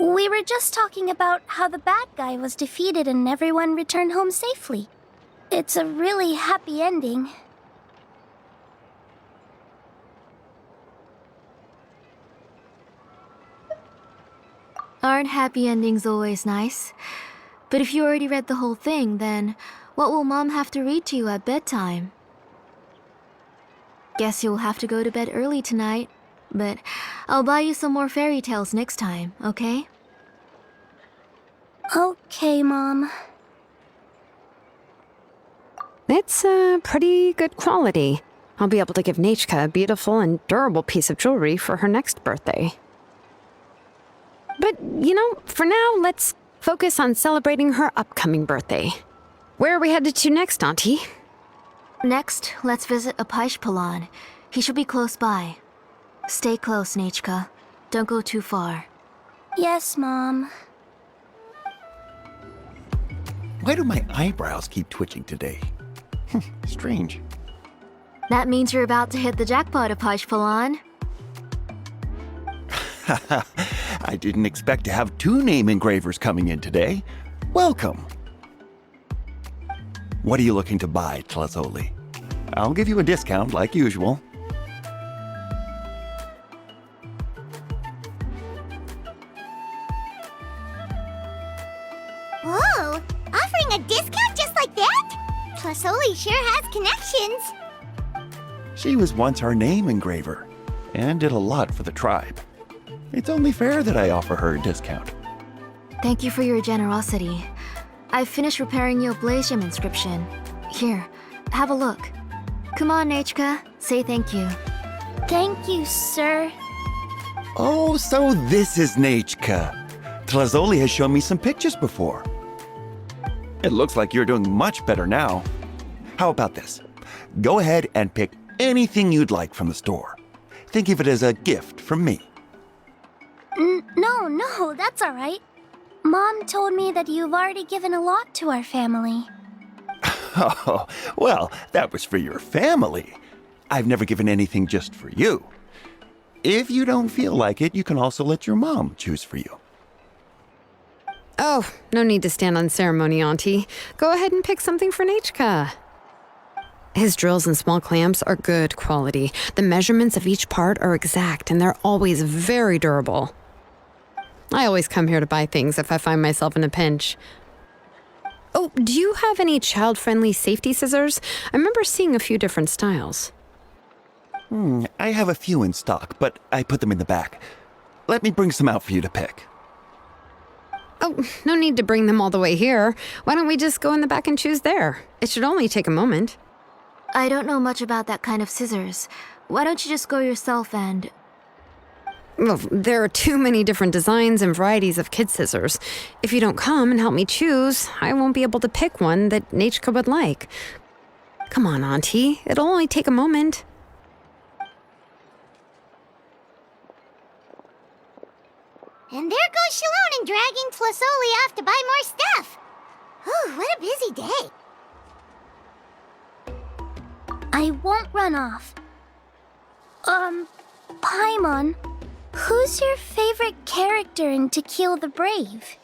We were just talking about how the bad guy was defeated and everyone returned home safely. It's a really happy ending. Aren't happy endings always nice? But if you already read the whole thing, then what will Mom have to read to you at bedtime? Guess you'll have to go to bed early tonight, but I'll buy you some more fairy tales next time, okay? Okay, Mom. It's pretty good quality. I'll be able to give Nichka a beautiful and durable piece of jewelry for her next birthday. But, for now, let's focus on celebrating her upcoming birthday. Where are we headed to next, Auntie? Next, let's visit Apishpalan. He should be close by. Stay close, Nichka. Don't go too far. Yes, Mom. Why do my eyebrows keep twitching today? Strange. That means you're about to hit the jackpot, Apishpalan. I didn't expect to have 2 name engravers coming in today. Welcome. What are you looking to buy, Tlazoli? I'll give you a discount like usual. Whoa! Offering a discount just like that? Tlasoli sure has connections. She was once our name engraver and did a lot for the tribe. It's only fair that I offer her a discount. Thank you for your generosity. I've finished repairing your blaze gem inscription. Here, have a look. Come on, Nichka. Say thank you. Thank you, sir. Oh, so this is Nichka. Tlazoli has shown me some pictures before. It looks like you're doing much better now. How about this? Go ahead and pick anything you'd like from the store. Think of it as a gift from me. No, that's all right. Mom told me that you've already given a lot to our family. Oh, well, that was for your family. I've never given anything just for you. If you don't feel like it, you can also let your mom choose for you. Oh, no need to stand on ceremony, Auntie. Go ahead and pick something for Nichka. His drills and small clamps are good quality. The measurements of each part are exact, and they're always very durable. I always come here to buy things if I find myself in a pinch. Oh, do you have any child-friendly safety scissors? I remember seeing a few different styles. I have a few in stock, but I put them in the back. Let me bring some out for you to pick. Oh, no need to bring them all the way here. Why don't we just go in the back and choose there? It should only take a moment. I don't know much about that kind of scissors. Why don't you just go yourself and... Well, there are too many different designs and varieties of kid scissors. If you don't come and help me choose, I won't be able to pick one that Nachka would like. Come on, Auntie. It'll only take a moment. And there goes Xilonen dragging Tlasoli off to buy more stuff. Whew, what a busy day. I won't run off. Paimon, who's your favorite character in To Kill the Brave?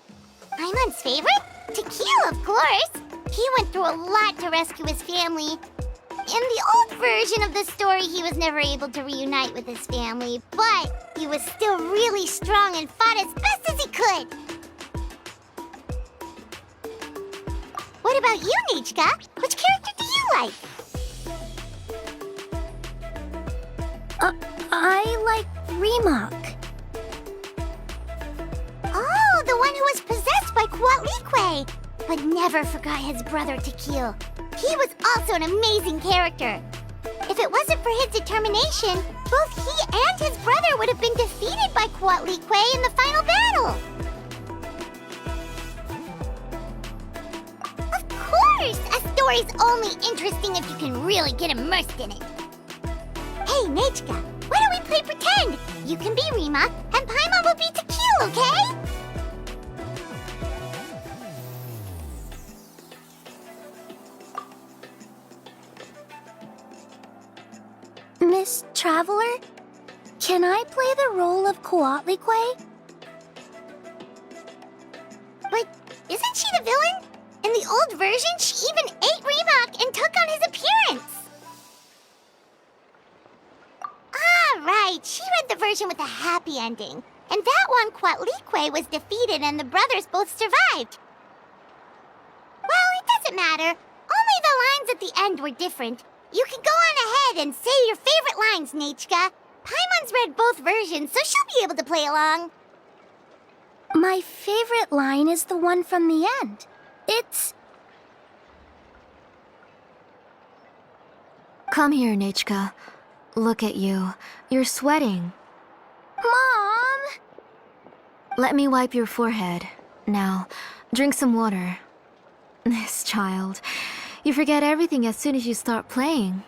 Paimon's favorite? Tequila, of course. He went through a lot to rescue his family. In the old version of the story, he was never able to reunite with his family, but he was still really strong and fought as best as he could. What about you, Nichka? Which character do you like? I like Remak. Oh, the one who was possessed by Kuatlique, but never forgot his brother Tequil. He was also an amazing character. If it wasn't for his determination, both he and his brother would have been defeated by Kuatlique in the final battle. Of course! A story's only interesting if you can really get immersed in it. Hey, Nachka, why don't we play pretend? You can be Rima, and Paimon will be Tequil, okay? Miss Traveler, can I play the role of Kuatlique? But isn't she the villain? In the old version, she even ate Remak and took on his appearance. Ah, right. She read the version with a happy ending. And that one, Kuatlique was defeated and the brothers both survived. Well, it doesn't matter. Only the lines at the end were different. You can go on ahead and say your favorite lines, Nachka. Paimon's read both versions, so she'll be able to play along. My favorite line is the one from the end. It's... Come here, Nachka. Look at you. You're sweating. Mom! Let me wipe your forehead. Now, drink some water. This child. You forget everything as soon as you start playing.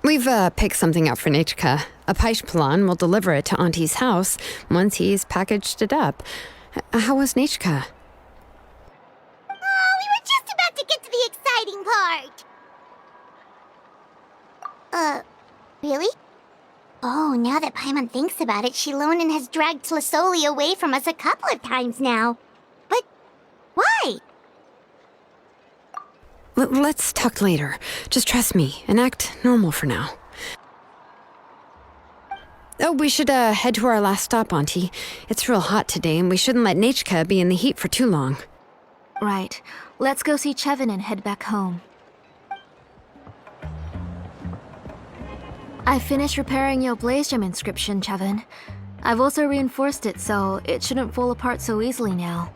We've picked something out for Nachka. A Paishpalan will deliver it to Auntie's house once he's packaged it up. How was Nachka? Oh, we were just about to get to the exciting part. Really? Oh, now that Paimon thinks about it, Xilonen has dragged Tlasoli away from us a couple of times now. But why? Let's talk later. Just trust me and act normal for now. Oh, we should head to our last stop, Auntie. It's real hot today, and we shouldn't let Nachka be in the heat for too long. Right. Let's go see Chevin and head back home. I finished repairing your Blaze Gem inscription, Chevin. I've also reinforced it so it shouldn't fall apart so easily now.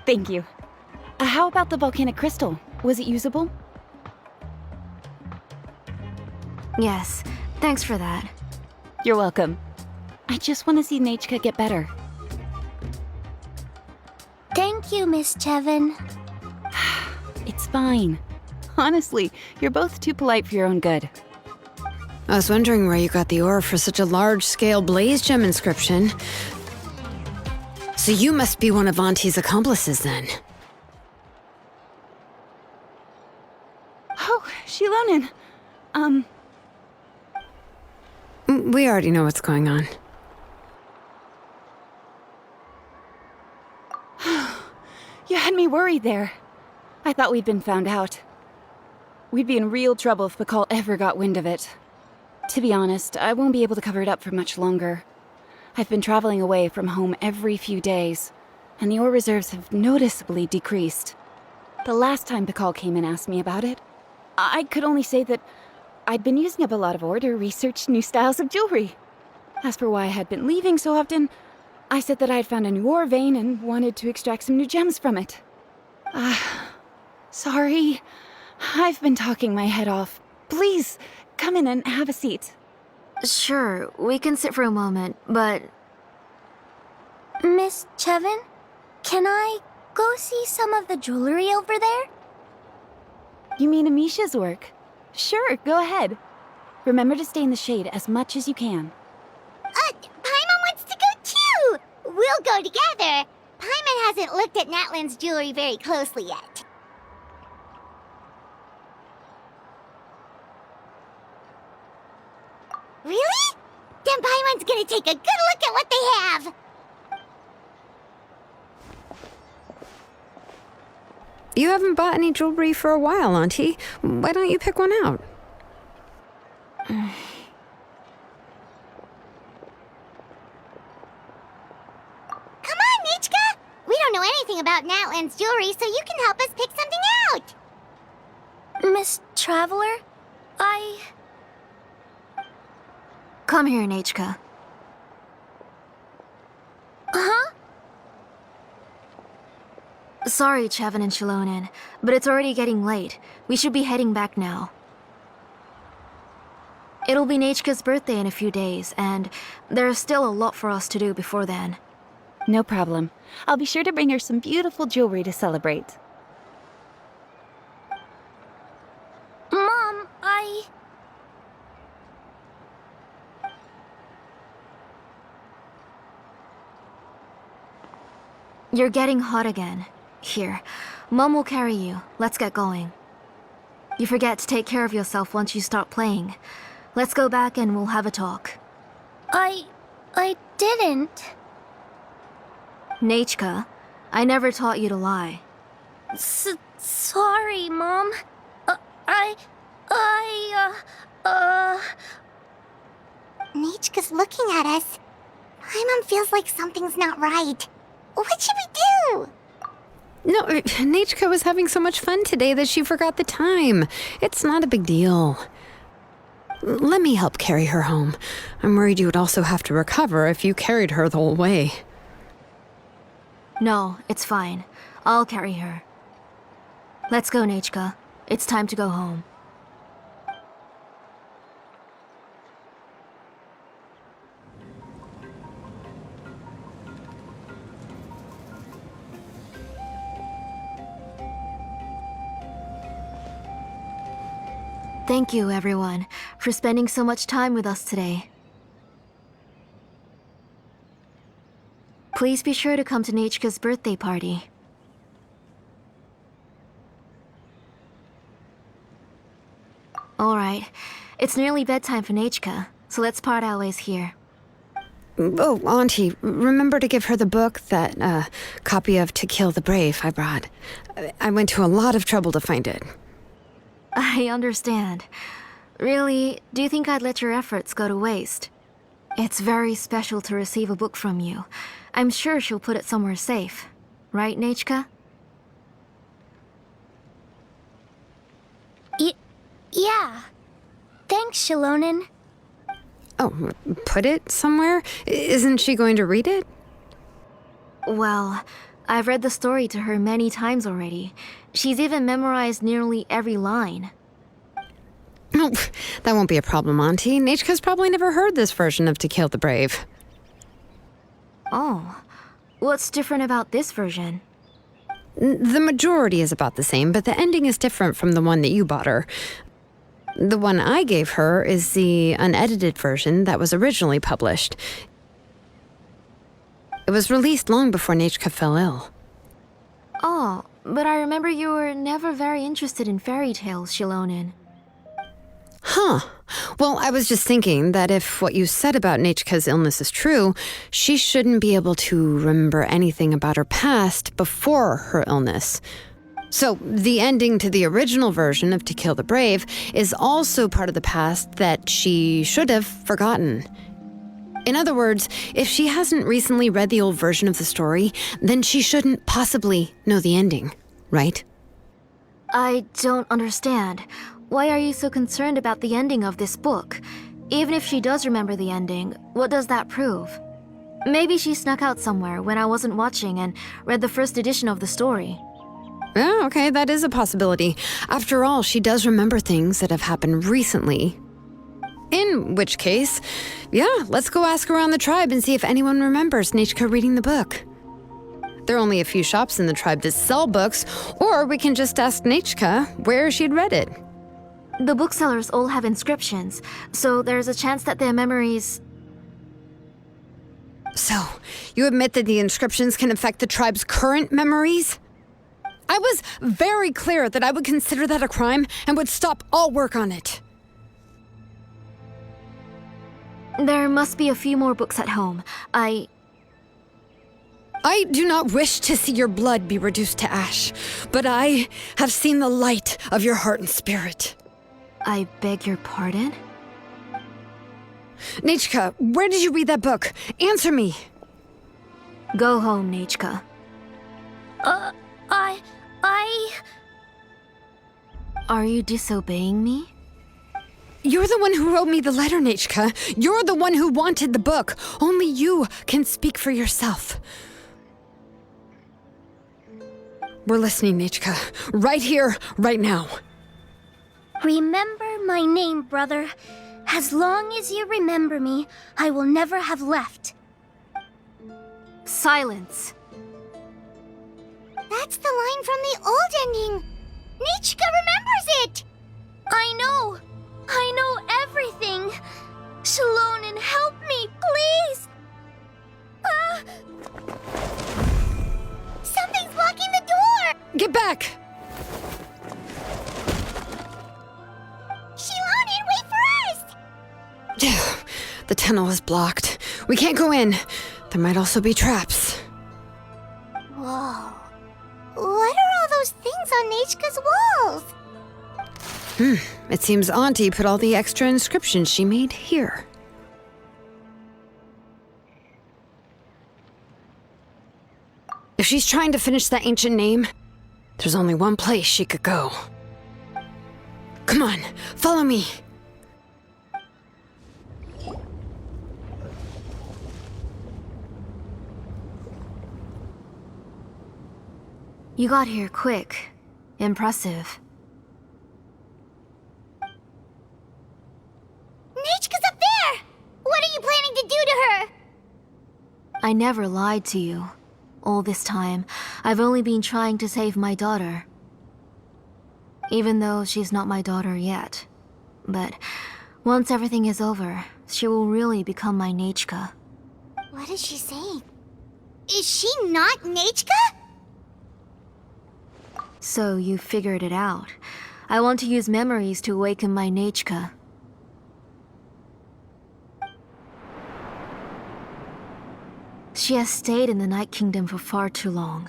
Thank you. How about the volcanic crystal? Was it usable? Yes, thanks for that. You're welcome. I just want to see Nachka get better. Thank you, Miss Chevin. It's fine. Honestly, you're both too polite for your own good. I was wondering where you got the ore for such a large-scale Blaze Gem inscription. So you must be one of Auntie's accomplices, then. Oh, Xilonen. We already know what's going on. You had me worried there. I thought we'd been found out. We'd be in real trouble if Pakal ever got wind of it. To be honest, I won't be able to cover it up for much longer. I've been traveling away from home every few days, and the ore reserves have noticeably decreased. The last time Pakal came and asked me about it, I could only say that I'd been using up a lot of ore to research new styles of jewelry. As for why I had been leaving so often, I said that I had found a new ore vein and wanted to extract some new gems from it. Sorry. I've been talking my head off. Please, come in and have a seat. Sure, we can sit for a moment, but... Miss Chevin, can I go see some of the jewelry over there? You mean Amisha's work? Sure, go ahead. Remember to stay in the shade as much as you can. Paimon wants to go too! We'll go together. Paimon hasn't looked at Natlan's jewelry very closely yet. Really? Then Paimon's gonna take a good look at what they have! You haven't bought any jewelry for a while, Auntie. Why don't you pick one out? Come on, Nichka! We don't know anything about Natlan's jewelry, so you can help us pick something out! Miss Traveler, Come here, Nachka. Huh? Sorry, Chevin and Xilonen, but it's already getting late. We should be heading back now. It'll be Nachka's birthday in a few days, and there's still a lot for us to do before then. No problem. I'll be sure to bring her some beautiful jewelry to celebrate. Mom, You're getting hot again. Here, Mom will carry you. Let's get going. You forget to take care of yourself once you start playing. Let's go back and we'll have a talk. I didn't. Nachka, I never taught you to lie. Sorry, Mom. Nichka's looking at us. Paimon feels like something's not right. What should we do? No, Nachka was having so much fun today that she forgot the time. It's not a big deal. Let me help carry her home. I'm worried you would also have to recover if you carried her the whole way. No, it's fine. I'll carry her. Let's go, Nachka. It's time to go home. Thank you, everyone, for spending so much time with us today. Please be sure to come to Nachka's birthday party. Alright, it's nearly bedtime for Nachka, so let's part our ways here. Oh, Auntie, remember to give her the book, that copy of To Kill the Brave I brought. I went to a lot of trouble to find it. I understand. Really, do you think I'd let your efforts go to waste? It's very special to receive a book from you. I'm sure she'll put it somewhere safe. Right, Nachka? Yeah. Thanks, Xilonen. Oh, put it somewhere? Isn't she going to read it? Well, I've read the story to her many times already. She's even memorized nearly every line. Oh, that won't be a problem, Auntie. Nachka's probably never heard this version of To Kill the Brave. Oh, what's different about this version? The majority is about the same, but the ending is different from the one that you bought her. The one I gave her is the unedited version that was originally published. It was released long before Nachka fell ill. Oh, but I remember you were never very interested in fairy tales, Xilonen. Huh. Well, I was just thinking that if what you said about Nachka's illness is true, she shouldn't be able to remember anything about her past before her illness. So, the ending to the original version of To Kill the Brave is also part of the past that she should have forgotten. In other words, if she hasn't recently read the old version of the story, then she shouldn't possibly know the ending, right? I don't understand. Why are you so concerned about the ending of this book? Even if she does remember the ending, what does that prove? Maybe she snuck out somewhere when I wasn't watching and read the first edition of the story. Yeah, okay, that is a possibility. After all, she does remember things that have happened recently. In which case, yeah, let's go ask around the tribe and see if anyone remembers Nechka reading the book. There are only a few shops in the tribe that sell books, or we can just ask Nechka where she'd read it. The booksellers all have inscriptions, so there's a chance that their memories... So, you admit that the inscriptions can affect the tribe's current memories? I was very clear that I would consider that a crime and would stop all work on it. There must be a few more books at home. I do not wish to see your blood be reduced to ash, but I have seen the light of your heart and spirit. I beg your pardon? Nechka, where did you read that book? Answer me. Go home, Nechka. Are you disobeying me? You're the one who wrote me the letter, Nechka. You're the one who wanted the book. Only you can speak for yourself. We're listening, Nechka. Right here, right now. Remember my name, brother. As long as you remember me, I will never have left. Silence. That's the line from the old ending. Nechka remembers it. I know everything. Xilonen, help me, please. Something's blocking the door. Get back! Xilonen, wait for us. The tunnel is blocked. We can't go in. There might also be traps. Whoa. What are all those things on Nechka's walls? It seems Auntie put all the extra inscriptions she made here. If she's trying to finish that ancient name, there's only one place she could go. Come on, follow me. You got here quick. Impressive. Nechka's up there! What are you planning to do to her? I never lied to you. All this time, I've only been trying to save my daughter. Even though she's not my daughter yet. But once everything is over, she will really become my Nechka. What is she saying? Is she not Nechka? So you figured it out. I want to use memories to awaken my Nechka. She has stayed in the Night Kingdom for far too long.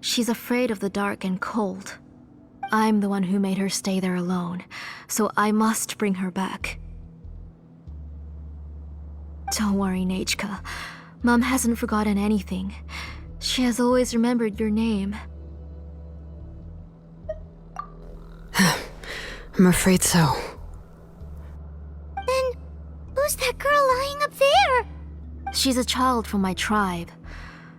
She's afraid of the dark and cold. I'm the one who made her stay there alone, so I must bring her back. Don't worry, Nechka. Mom hasn't forgotten anything. She has always remembered your name. I'm afraid so. Then, who's that girl lying up there? She's a child from my tribe.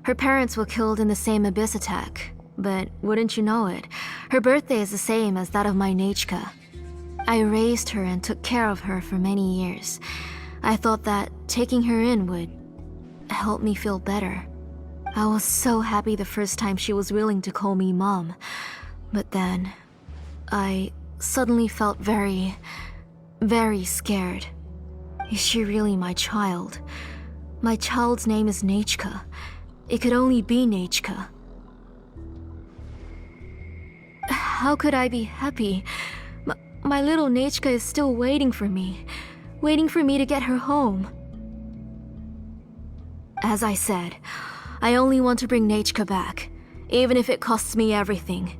Her parents were killed in the same abyss attack. But wouldn't you know it, her birthday is the same as that of my Nechka. I raised her and took care of her for many years. I thought that taking her in would help me feel better. I was so happy the first time she was willing to call me Mom. But then, I suddenly felt very, very scared. Is she really my child? My child's name is Nechka. It could only be Nechka. How could I be happy? My little Nechka is still waiting for me to get her home. As I said, I only want to bring Nechka back, even if it costs me everything.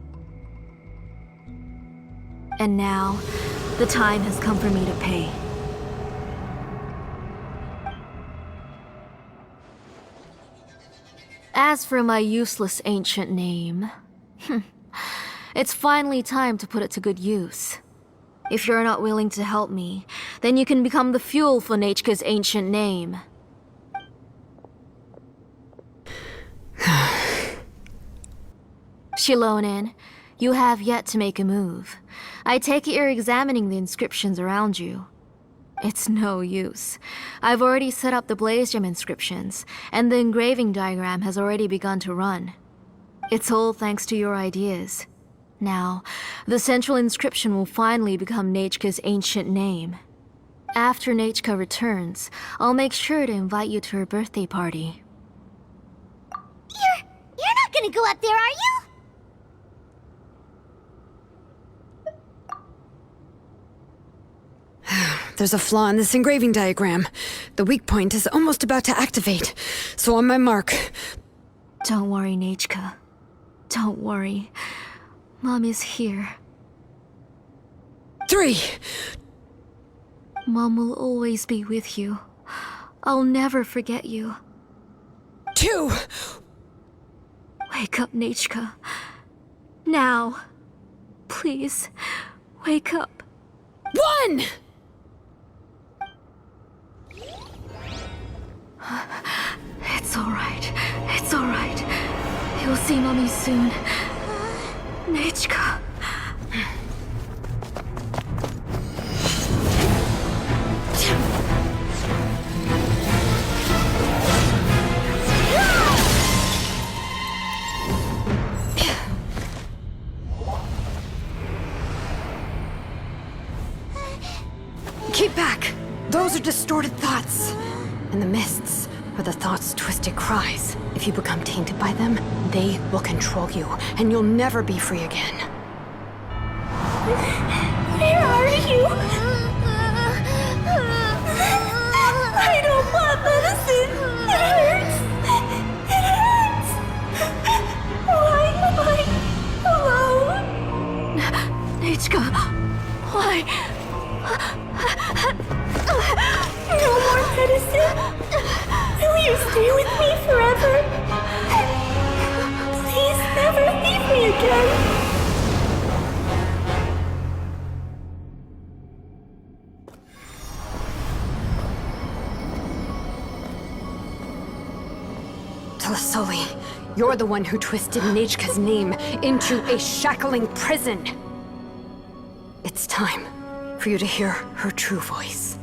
And now, the time has come for me to pay. As for my useless ancient name, it's finally time to put it to good use. If you're not willing to help me, then you can become the fuel for Nechka's ancient name. Xilonen, you have yet to make a move. I take it you're examining the inscriptions around you. It's no use. I've already set up the blaze gem inscriptions, and the engraving diagram has already begun to run. It's all thanks to your ideas. Now, the central inscription will finally become Nechka's ancient name. After Nechka returns, I'll make sure to invite you to her birthday party. You're not gonna go up there, are you? There's a flaw in this engraving diagram. The weak point is almost about to activate. So on my mark. Don't worry, Nechka. Don't worry. Mom is here. 3. Mom will always be with you. I'll never forget you. 2. Wake up, Nechka. Now. Please, wake up. 1! It's alright. It's alright. You'll see Mommy soon. Nechka. Keep back! Those are distorted thoughts. And the mists are the thoughts' twisted cries. If you become tainted by them, they will control you, and you'll never be free again. Where are you? I don't want medicine. It hurts. It hurts. Why am I alone? Nechka, why? No more medicine. Will you stay with me forever? Please never leave me again. Tlasoli, you're the one who twisted Nechka's name into a shackling prison. It's time for you to hear her true voice.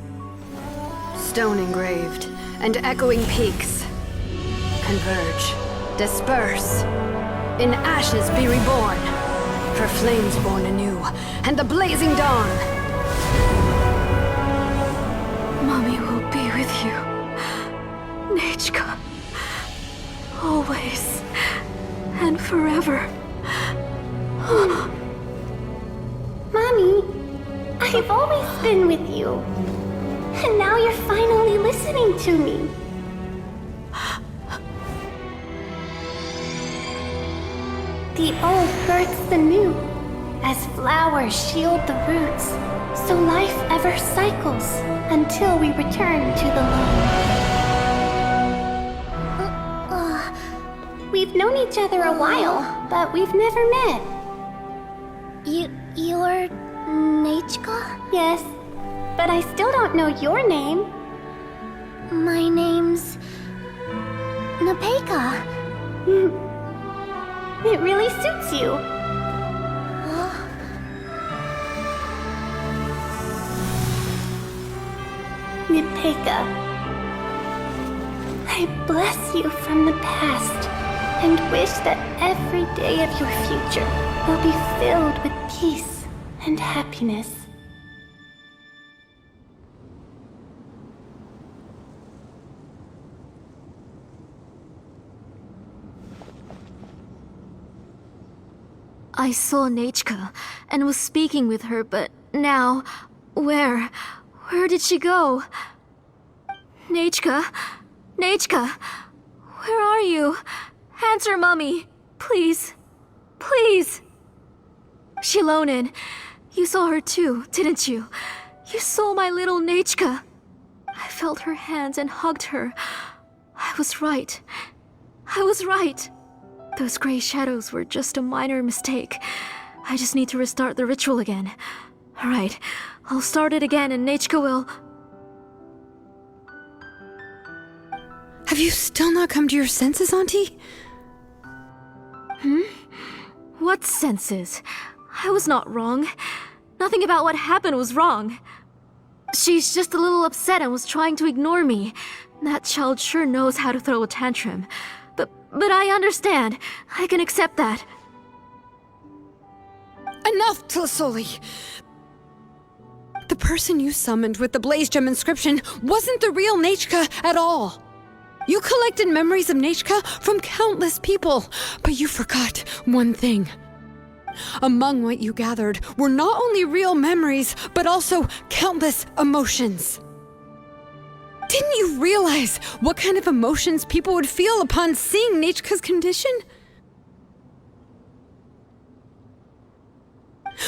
Stone engraved and echoing peaks converge, disperse, in ashes be reborn, for flames born anew, and the blazing dawn. Mommy will be with you. Nechka. Always. And forever. Mommy, I've always been with you. And now you're finally listening to me. The old births the new, as flowers shield the roots, so life ever cycles until we return to the loam. We've known each other a while, but we've never met. You're Nechka? Yes, but I still don't know your name. My name's Nepeka. It really suits you. Nepeka, I bless you from the past and wish that every day of your future will be filled with peace and happiness. I saw Nechka and was speaking with her, but now, where did she go? Nechka? Nechka? Where are you? Answer, Mummy. Please. Please. Xilonen, You saw her too, didn't you? You saw my little Nechka. I felt her hands and hugged her. I was right. I was right. Those gray shadows were just a minor mistake. I just need to restart the ritual again. Alright, I'll start it again and Nechka will... Have you still not come to your senses, Auntie? What senses? I was not wrong. Nothing about what happened was wrong. She's just a little upset and was trying to ignore me. That child sure knows how to throw a tantrum. But I understand. I can accept that. Enough, Tlasoli! The person you summoned with the Blaze Gem inscription wasn't the real Nechka at all. You collected memories of Nechka from countless people, but you forgot one thing. Among what you gathered were not only real memories, but also countless emotions. Didn't you realize what kind of emotions people would feel upon seeing Nechka's condition?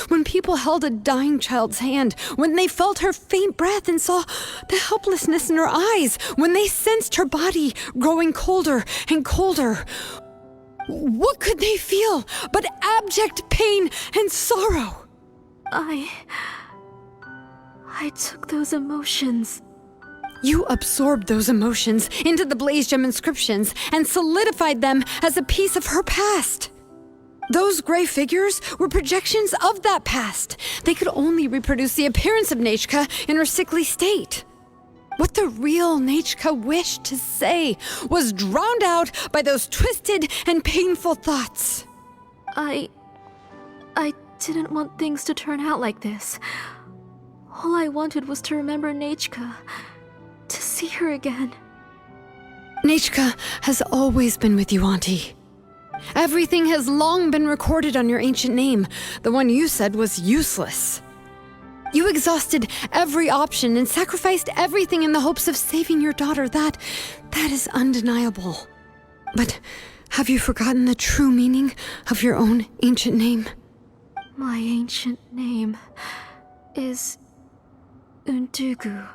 When people held a dying child's hand, when they felt her faint breath and saw the helplessness in her eyes, when they sensed her body growing colder and colder, what could they feel but abject pain and sorrow? I took those emotions. You absorbed those emotions into the Blaze Gem inscriptions and solidified them as a piece of her past. Those gray figures were projections of that past. They could only reproduce the appearance of Nechka in her sickly state. What the real Nechka wished to say was drowned out by those twisted and painful thoughts. I didn't want things to turn out like this. All I wanted was to remember Nechka, to see her again. Nechka has always been with you, Auntie. Everything has long been recorded on your ancient name, the one you said was useless. You exhausted every option and sacrificed everything in the hopes of saving your daughter. That is undeniable. But have you forgotten the true meaning of your own ancient name? My ancient name is Undugu.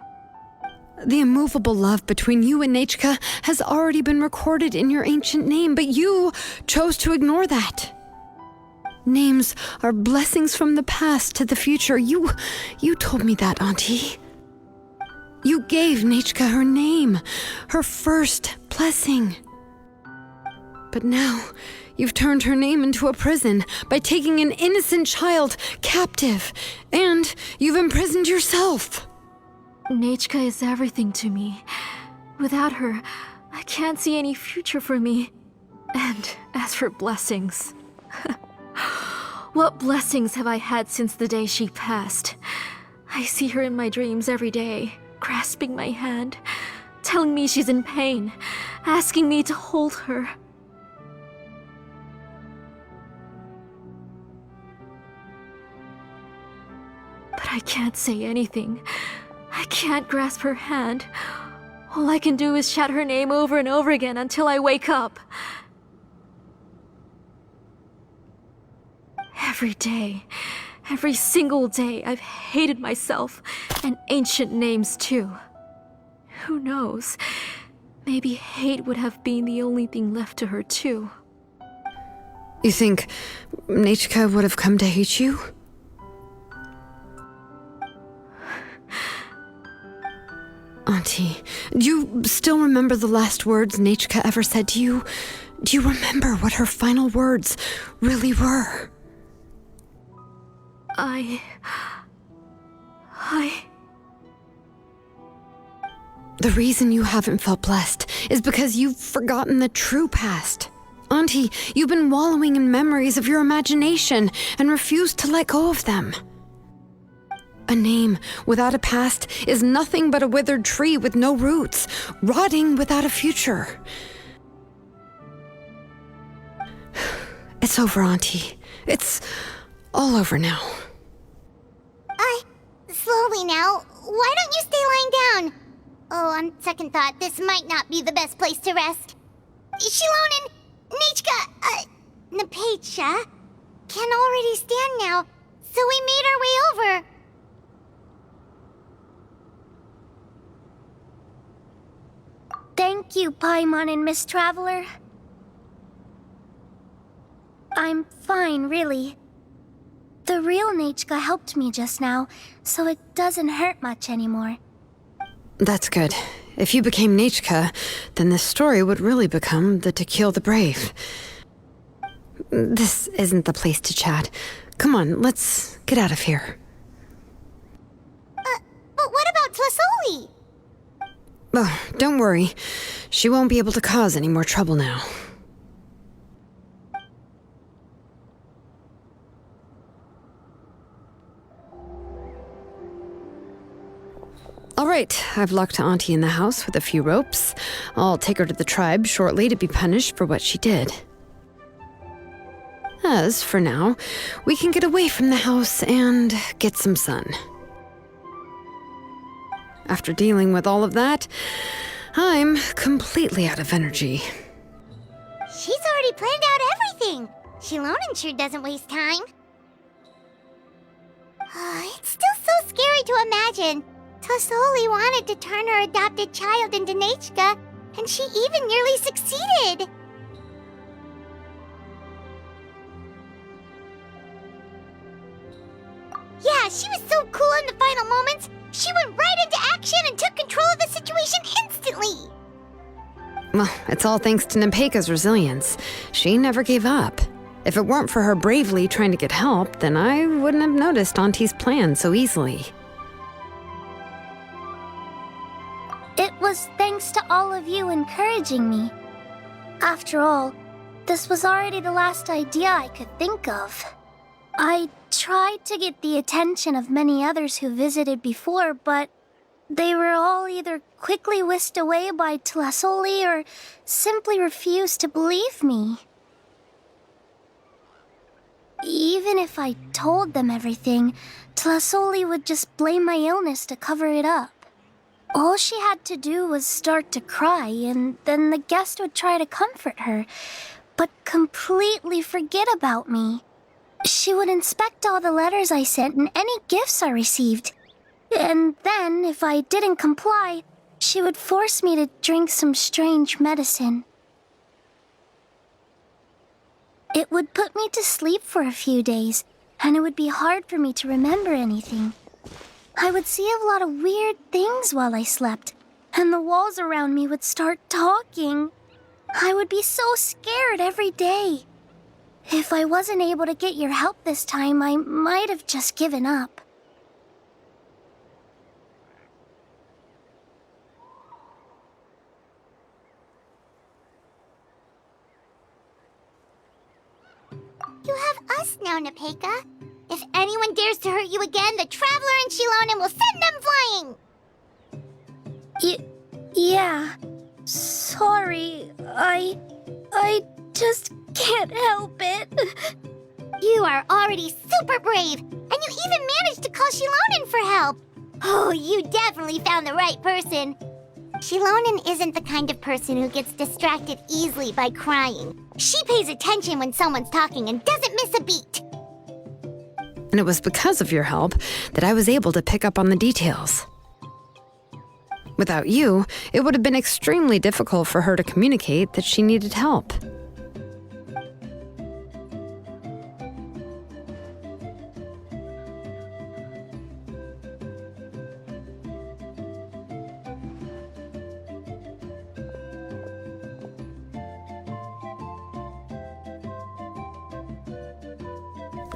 The immovable love between you and Nechka has already been recorded in your ancient name, but you chose to ignore that. Names are blessings from the past to the future. You told me that, Auntie. You gave Nechka her name, her first blessing. But now, you've turned her name into a prison by taking an innocent child captive, and you've imprisoned yourself. Nechka is everything to me. Without her, I can't see any future for me. And as for blessings... What blessings have I had since the day she passed? I see her in my dreams every day, grasping my hand, telling me she's in pain, asking me to hold her. But I can't say anything. I can't grasp her hand. All I can do is shout her name over and over again until I wake up. Every day, every single day, I've hated myself, and ancient names too. Who knows? Maybe hate would have been the only thing left to her too. You think Nechka would have come to hate you? Auntie, do you still remember the last words Nechka ever said to you? Do you remember what her final words really were? The reason you haven't felt blessed is because you've forgotten the true past. Auntie, you've been wallowing in memories of your imagination and refused to let go of them. A name without a past is nothing but a withered tree with no roots, rotting without a future. It's over, Auntie. It's all over now. Slowly now. Why don't you stay lying down? Oh, on second thought, this might not be the best place to rest. Xilonen, Nechka, Napecha can already stand now, so we made our way over. Thank you, Paimon and Miss Traveler. I'm fine, really. The real Nechka helped me just now, so it doesn't hurt much anymore. That's good. If you became Nechka, then this story would really become the To Kill the Brave. This isn't the place to chat. Come on, let's get out of here. But what about Tlasoli? Oh, don't worry. She won't be able to cause any more trouble now. All right, I've locked Auntie in the house with a few ropes. I'll take her to the tribe shortly to be punished for what she did. As for now, we can get away from the house and get some sun. After dealing with all of that, I'm completely out of energy. She's already planned out everything. Xilonen sure doesn't waste time. It's still so scary to imagine. Tlasoli wanted to turn her adopted child into Nechka, and she even nearly succeeded. Yeah, she was so cool in the final moments. She went right into action and took control of the situation instantly. Well, it's all thanks to Nepeka's resilience. She never gave up. If it weren't for her bravely trying to get help, then I wouldn't have noticed Auntie's plan so easily. It was thanks to all of you encouraging me. After all, this was already the last idea I could think of. I tried to get the attention of many others who visited before, but they were all either quickly whisked away by Tlasoli or simply refused to believe me. Even if I told them everything, Tlasoli would just blame my illness to cover it up. All she had to do was start to cry, and then the guest would try to comfort her, but completely forget about me. She would inspect all the letters I sent and any gifts I received. And then, if I didn't comply, she would force me to drink some strange medicine. It would put me to sleep for a few days, and it would be hard for me to remember anything. I would see a lot of weird things while I slept, and the walls around me would start talking. I would be so scared every day. If I wasn't able to get your help this time, I might have just given up. You have us now, Nepeka. If anyone dares to hurt you again, the Traveler and Xilonen will send them flying! Yeah. Sorry, I just can't help it. You are already super brave, and you even managed to call Xilonen for help. Oh, you definitely found the right person. Xilonen isn't the kind of person who gets distracted easily by crying. She pays attention when someone's talking and doesn't miss a beat. And it was because of your help that I was able to pick up on the details. Without you, it would have been extremely difficult for her to communicate that she needed help.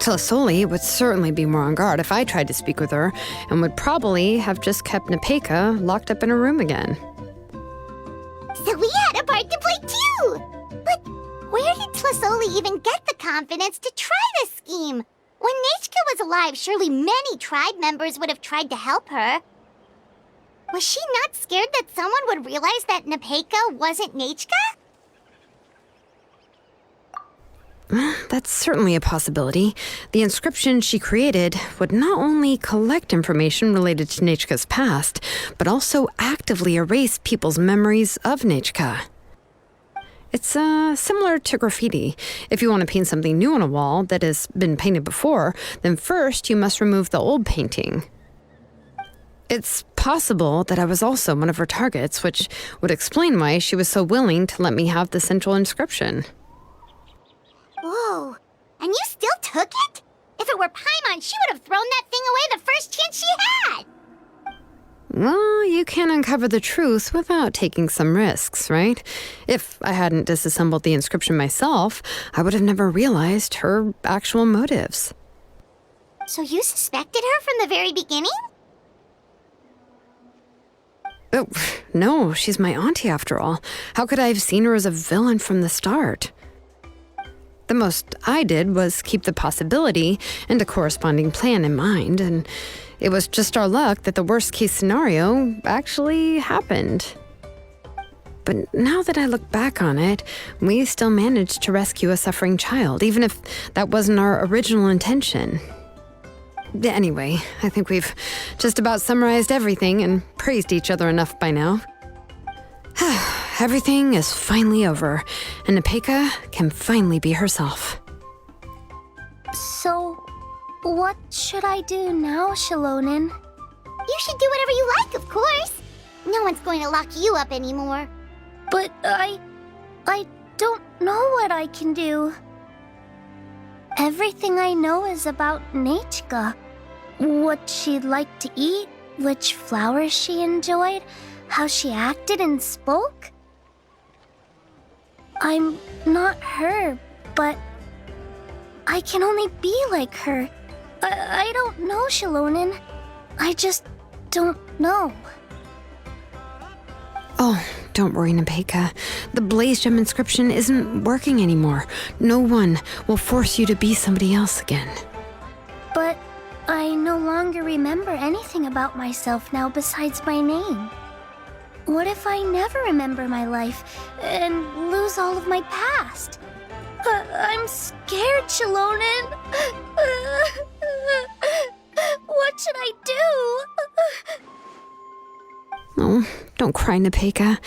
Tlasoli would certainly be more on guard if I tried to speak with her, and would probably have just kept Nepeka locked up in a room again. So we had a part to play too! But where did Tlasoli even get the confidence to try this scheme? When Nechka was alive, surely many tribe members would have tried to help her. Was she not scared that someone would realize that Nepeka wasn't Nechka? That's certainly a possibility. The inscription she created would not only collect information related to Nechka's past, but also actively erase people's memories of Nechka. It's similar to graffiti. If you want to paint something new on a wall that has been painted before, then first you must remove the old painting. It's possible that I was also one of her targets, which would explain why she was so willing to let me have the central inscription. Whoa, and you still took it? If it were Paimon, she would have thrown that thing away the first chance she had! Well, you can't uncover the truth without taking some risks, right? If I hadn't disassembled the inscription myself, I would have never realized her actual motives. So you suspected her from the very beginning? Oh, no, she's my auntie after all. How could I have seen her as a villain from the start? The most I did was keep the possibility and a corresponding plan in mind, and it was just our luck that the worst case scenario actually happened. But now that I look back on it, we still managed to rescue a suffering child, even if that wasn't our original intention. Anyway, I think we've just about summarized everything and praised each other enough by now. Everything is finally over, and Nepeka can finally be herself. So, what should I do now, Xilonen? You should do whatever you like, of course. No one's going to lock you up anymore. But I don't know what I can do. Everything I know is about Nechka. What she'd like to eat, which flowers she enjoyed, how she acted and spoke. I'm not her, but I can only be like her. I don't know, Xilonen. I just don't know. Oh, don't worry, Nepeka. The Blaze Gem inscription isn't working anymore. No one will force you to be somebody else again. But I no longer remember anything about myself now besides my name. What if I never remember my life and lose all of my past? I'm scared, Xilonen. What should I do? Oh, don't cry, Nepeka.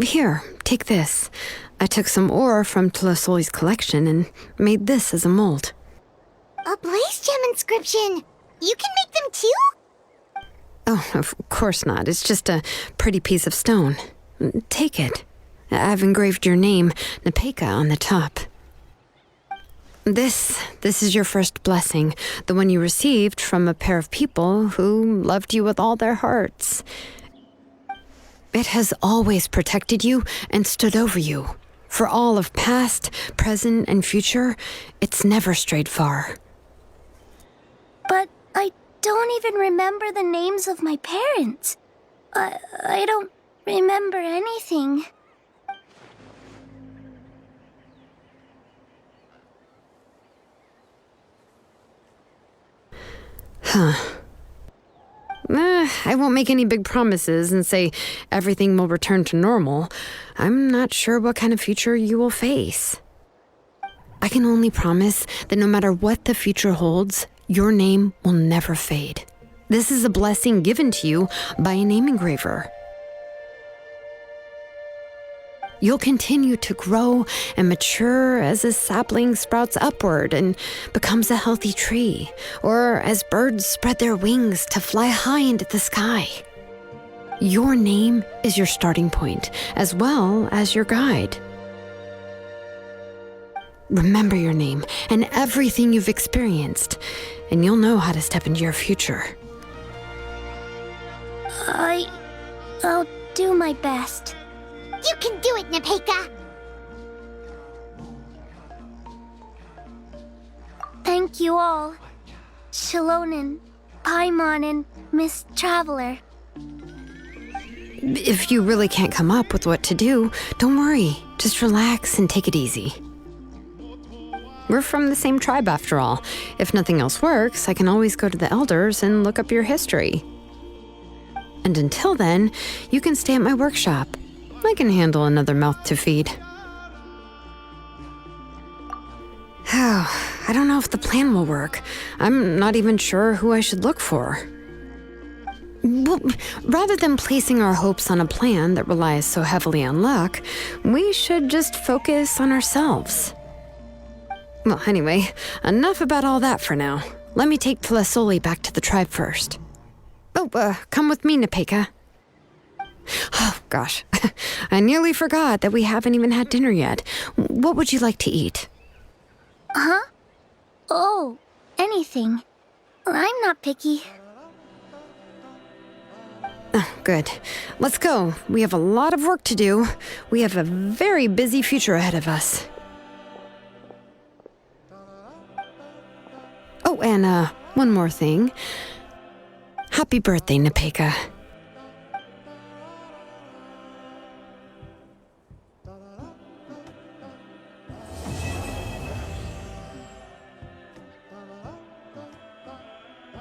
Here, take this. I took some ore from Tlasoli's collection and made this as a mold. A Blaze Gem inscription! You can make them too? Oh, of course not. It's just a pretty piece of stone. Take it. I've engraved your name, Nepeka, on the top. This is your first blessing, the one you received from a pair of people who loved you with all their hearts. It has always protected you and stood over you. For all of past, present, and future, it's never strayed far. But I don't even remember the names of my parents. I don't remember anything. Huh. I won't make any big promises and say everything will return to normal. I'm not sure what kind of future you will face. I can only promise that no matter what the future holds, your name will never fade. This is a blessing given to you by a name engraver. You'll continue to grow and mature as a sapling sprouts upward and becomes a healthy tree, or as birds spread their wings to fly high into the sky. Your name is your starting point, as well as your guide. Remember your name and everything you've experienced, and you'll know how to step into your future. I'll do my best. You can do it, Nepeka! Thank you all. Xilonen, Paimon, and Miss Traveler. If you really can't come up with what to do, don't worry. Just relax and take it easy. We're from the same tribe after all. If nothing else works, I can always go to the elders and look up your history. And until then, you can stay at my workshop. I can handle another mouth to feed. Oh, I don't know if the plan will work. I'm not even sure who I should look for. Well, rather than placing our hopes on a plan that relies so heavily on luck, we should just focus on ourselves. Well, anyway, enough about all that for now. Let me take Tlasoli back to the tribe first. Oh, come with me, Nepeka. Oh, gosh. I nearly forgot that we haven't even had dinner yet. What would you like to eat? Huh? Oh, anything. I'm not picky. Oh, good. Let's go. We have a lot of work to do. We have a very busy future ahead of us. Oh, and one more thing. Happy birthday, Nepeka.